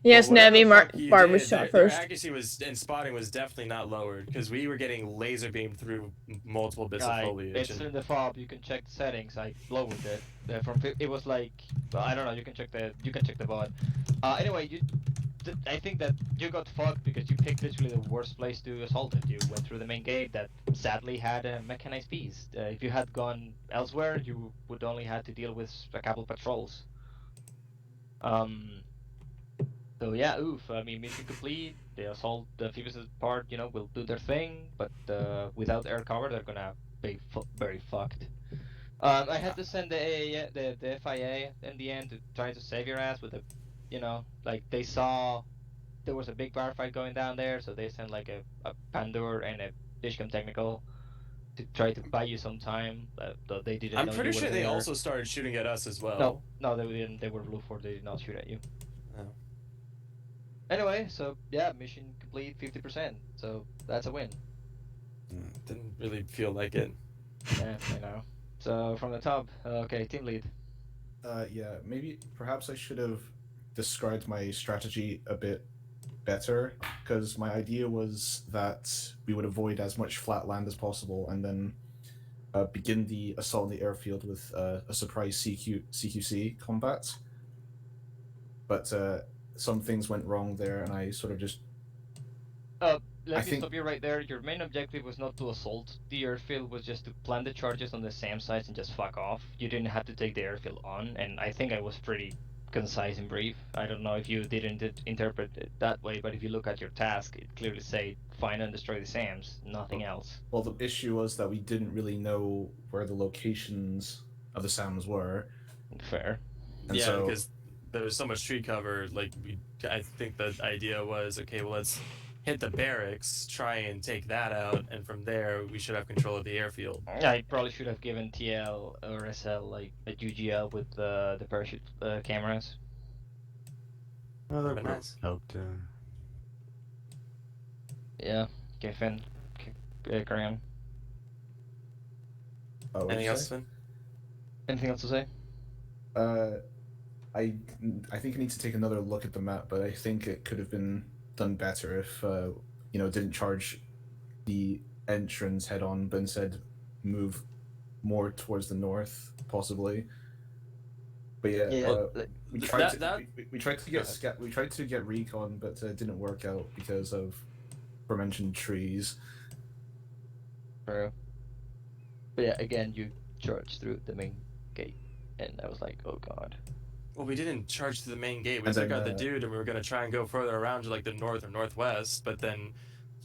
B: Yes,
D: well,
B: Navi Barb was shot first.
D: Their accuracy and spotting was definitely not lowered because we were getting laser beamed through multiple bits of foliage.
A: It's in the fob. You can check the settings. I lowered it. It was like, I don't know. You can check the bot. Anyway, I think that you got fucked because you picked literally the worst place to assault it. You went through the main gate that sadly had a mechanized beast. If you had gone elsewhere, you would only have to deal with a couple patrols. So yeah, oof. I mean, mission complete. The assault, the amphibious part, will do their thing, but without air cover, they're gonna be very fucked. I had to send the FIA in the end to try to save your ass with like they saw there was a big bar fight going down there, so they sent like a Pandur and a Dishcom technical to try to buy you some time. But they didn't.
D: I'm pretty sure they also started shooting at us as well.
A: No, they didn't. They were blue for. They did not shoot at you.
D: Oh.
A: Anyway, so yeah, mission complete 50%. So that's a win.
D: Didn't really feel like it.
A: Yeah, I know. So from the top, okay, team lead.
C: Yeah, perhaps I should have described my strategy a bit better, because my idea was that we would avoid as much flat land as possible and then begin the assault on the airfield with a surprise CQC combat. But some things went wrong there, and I sort of just.
A: Let me stop you right there. Your main objective was not to assault the airfield, was just to plant the charges on the SAM sites and just fuck off. You didn't have to take the airfield on, and I think I was pretty concise and brief. I don't know if you didn't interpret it that way, but if you look at your task, it clearly said find and destroy the SAMs, nothing else.
C: Well, the issue was that we didn't really know where the locations of the SAMs were.
A: Fair.
C: And
D: yeah,
C: so,
D: because there was so much tree cover. Like I think the idea was, okay, well, let's hit the barracks, try and take that out, and from there we should have control of the airfield.
A: I probably should have given TL or SL like a UGL with the parachute cameras.
K: Oh, that
D: But
K: would have
D: nice.
K: helped.
A: Yeah. Okay, Finn. Carry on.
C: What'd
D: Anything
C: you
D: else,
C: say?
D: Finn?
A: Anything else to say?
C: I think I need to take another look at the map, but I think it could have been done better if didn't charge the entrance head on, but instead move more towards the north, possibly. But yeah,
A: Yeah,
C: we tried to
D: that-
C: we tried to get we tried to get recon, but it didn't work out because of aforementioned trees.
A: True. But yeah, again, you charge through the main gate, and I was like, oh god.
D: Well, we didn't charge to the main gate. We
C: And
D: took
C: then,
D: out the dude, and we were gonna try and go further around to like the north or northwest. But then,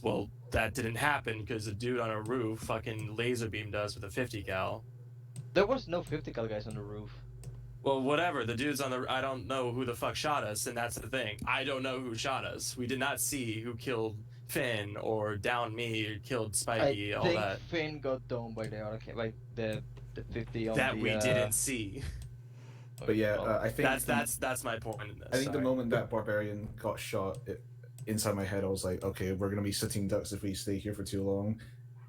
D: well, that didn't happen because the dude on a roof fucking laser beamed us with a 50 cal.
A: There was no 50 cal guys on the roof.
D: Well, whatever. The dude's on the. I don't know who the fuck shot us, and that's the thing. I don't know who shot us. We did not see who killed Finn or downed me or killed Spikey.
A: I
D: All
A: think
D: that.
A: Finn got domed by the other by the 50 on
D: That
A: the,
D: we didn't see.
C: But yeah, I think
D: That's my point in this.
C: I think the
D: sorry.
C: moment that barbarian got shot, inside my head I was like, okay, we're gonna be sitting ducks if we stay here for too long.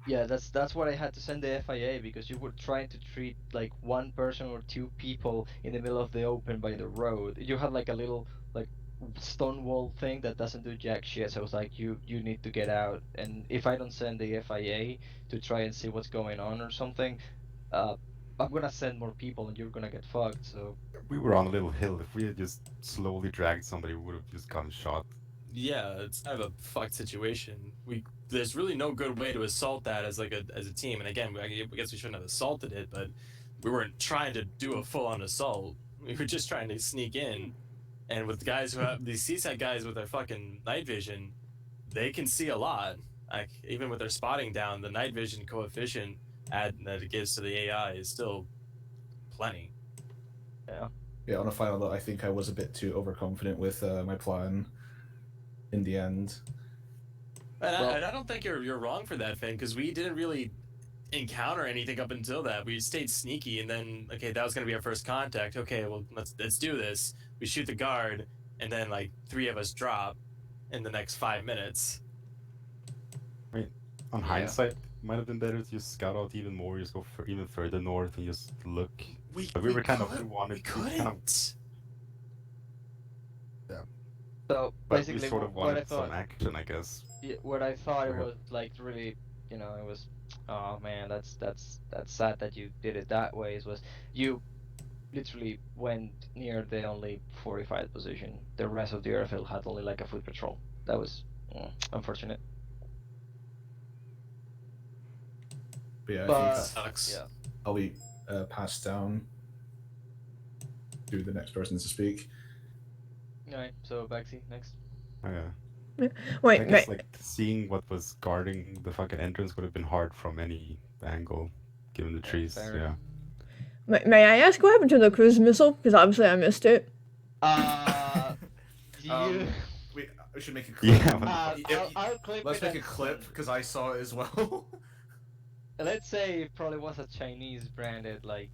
A: Yeah, that's what I had to send the FIA, because you were trying to treat like one person or two people in the middle of the open by the road. You had like a little like stone wall thing that doesn't do jack shit. So I was like, you need to get out. And if I don't send the FIA to try and see what's going on or something, I'm gonna send more people and you're gonna get fucked. So
K: We were on a little hill. If we had just slowly dragged somebody, we would have just gotten shot.
D: Yeah, it's kind of a fucked situation. There's really no good way to assault that as a team. And again, I guess we shouldn't have assaulted it, but we weren't trying to do a full-on assault. We were just trying to sneak in. And with guys who have these CSAT guys with their fucking night vision, they can see a lot. Like even with their spotting down, the night vision coefficient that it gives to the AI is still plenty.
A: yeah.
C: Yeah, on a final note, I think I was a bit too overconfident with my plan in the end.
D: And I don't think you're wrong for that, Finn, because we didn't really encounter anything up until that. We stayed sneaky, and then okay, that was gonna be our first contact. Okay, well let's do this. We shoot the guard, and then like 3 of us drop in the next 5 minutes.
K: On hindsight, might have been better to just scout out even more, just go even further north and just look. But we were kind of wanted to kind of. Yeah.
A: So
K: But
A: basically,
K: we sort of
A: what I
K: wanted
A: thought.
K: some action, I guess.
A: Yeah, what I thought it
K: Yeah.
A: was like really, it was, oh man, that's sad that you did it that way. It was you literally went near the only fortified position. The rest of the airfield had only like a foot patrol. That was unfortunate.
C: But yeah, I
A: But
C: think
D: Sucks.
A: yeah,
C: I'll be passed down to the next person to speak.
A: all right. So Baxi next.
K: Oh, yeah. I
B: Wait,
K: guess like seeing what was guarding the fucking entrance would have been hard from any angle, given the trees.
A: fair.
K: Yeah.
B: may I ask what happened to the cruise missile? Because obviously I missed it.
A: You.
C: We should make a clip.
K: Yeah.
A: I'll clip
C: Let's
A: it
C: make a
A: and-
C: clip because I saw it as well.
A: Let's say it probably was a Chinese branded like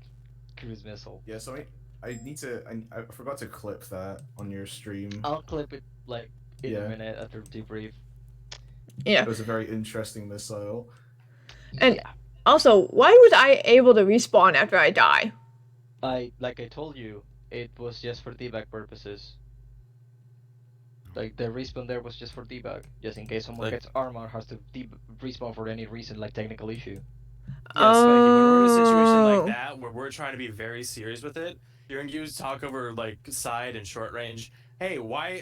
A: cruise missile.
C: Yeah, so I need to. I forgot to clip that on your stream.
A: I'll clip it like in
C: Yeah.
A: a minute after debrief.
B: Yeah.
C: It was a very interesting missile.
B: And
A: Yeah.
B: also, why was I able to respawn after I die?
A: Like I told you, it was just for debug purposes. Like the respawn there was just for debug, just in case someone
D: Like-
A: gets armor, has to respawn for any reason, like technical issue.
D: Yes, like, when we're in a situation
B: Oh.
D: like that where we're trying to be very serious with it, hearing you talk over like side and short range. Hey, why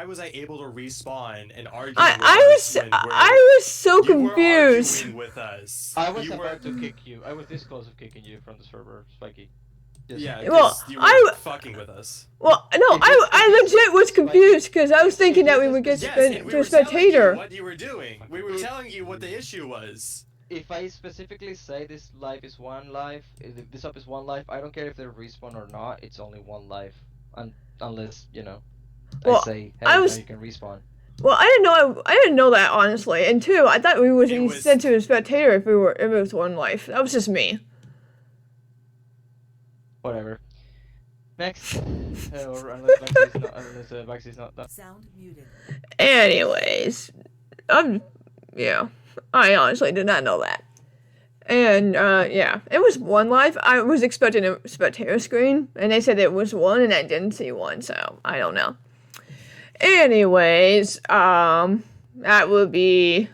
D: was I able to respawn and argue? with us when
B: I was so
D: you were
B: confused.
D: arguing with us.
A: I was
D: You were-
A: about to kick you. I was this close of kicking you from the server, Spiky. Just-
D: Yeah,
B: Well,
D: 'cause you were
B: I
D: fucking with us.
B: Well, no, I legit was confused because I was thinking that we would get
D: Yes,
B: spin
D: and we
B: to a
D: were telling you
B: spectator.
D: what you were doing. We were telling you what the issue was.
A: If I specifically say this life is one life, this up is one life, I don't care if they're respawn or not. It's only one life, and unless you know.
B: Well,
A: I say, hey,
B: I
A: now
B: was-
A: you can respawn.
B: Well, I didn't know that honestly, and two, I thought we was
D: It was-
B: said to a spectator if it was one life. That was just me.
A: Whatever. Next, or unless Baxy's not done.
G: Sound muted.
B: Anyways, yeah, I honestly did not know that. And yeah, it was one life. I was expecting a spectator screen, and they said it was one, and I didn't see one, so I don't know. Anyways, that will be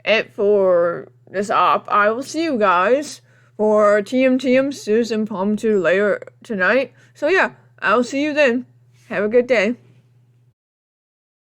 B: it for this op. I will see you guys for TM Susan Palm 2 later tonight. So yeah, I'll see you then. Have a good day.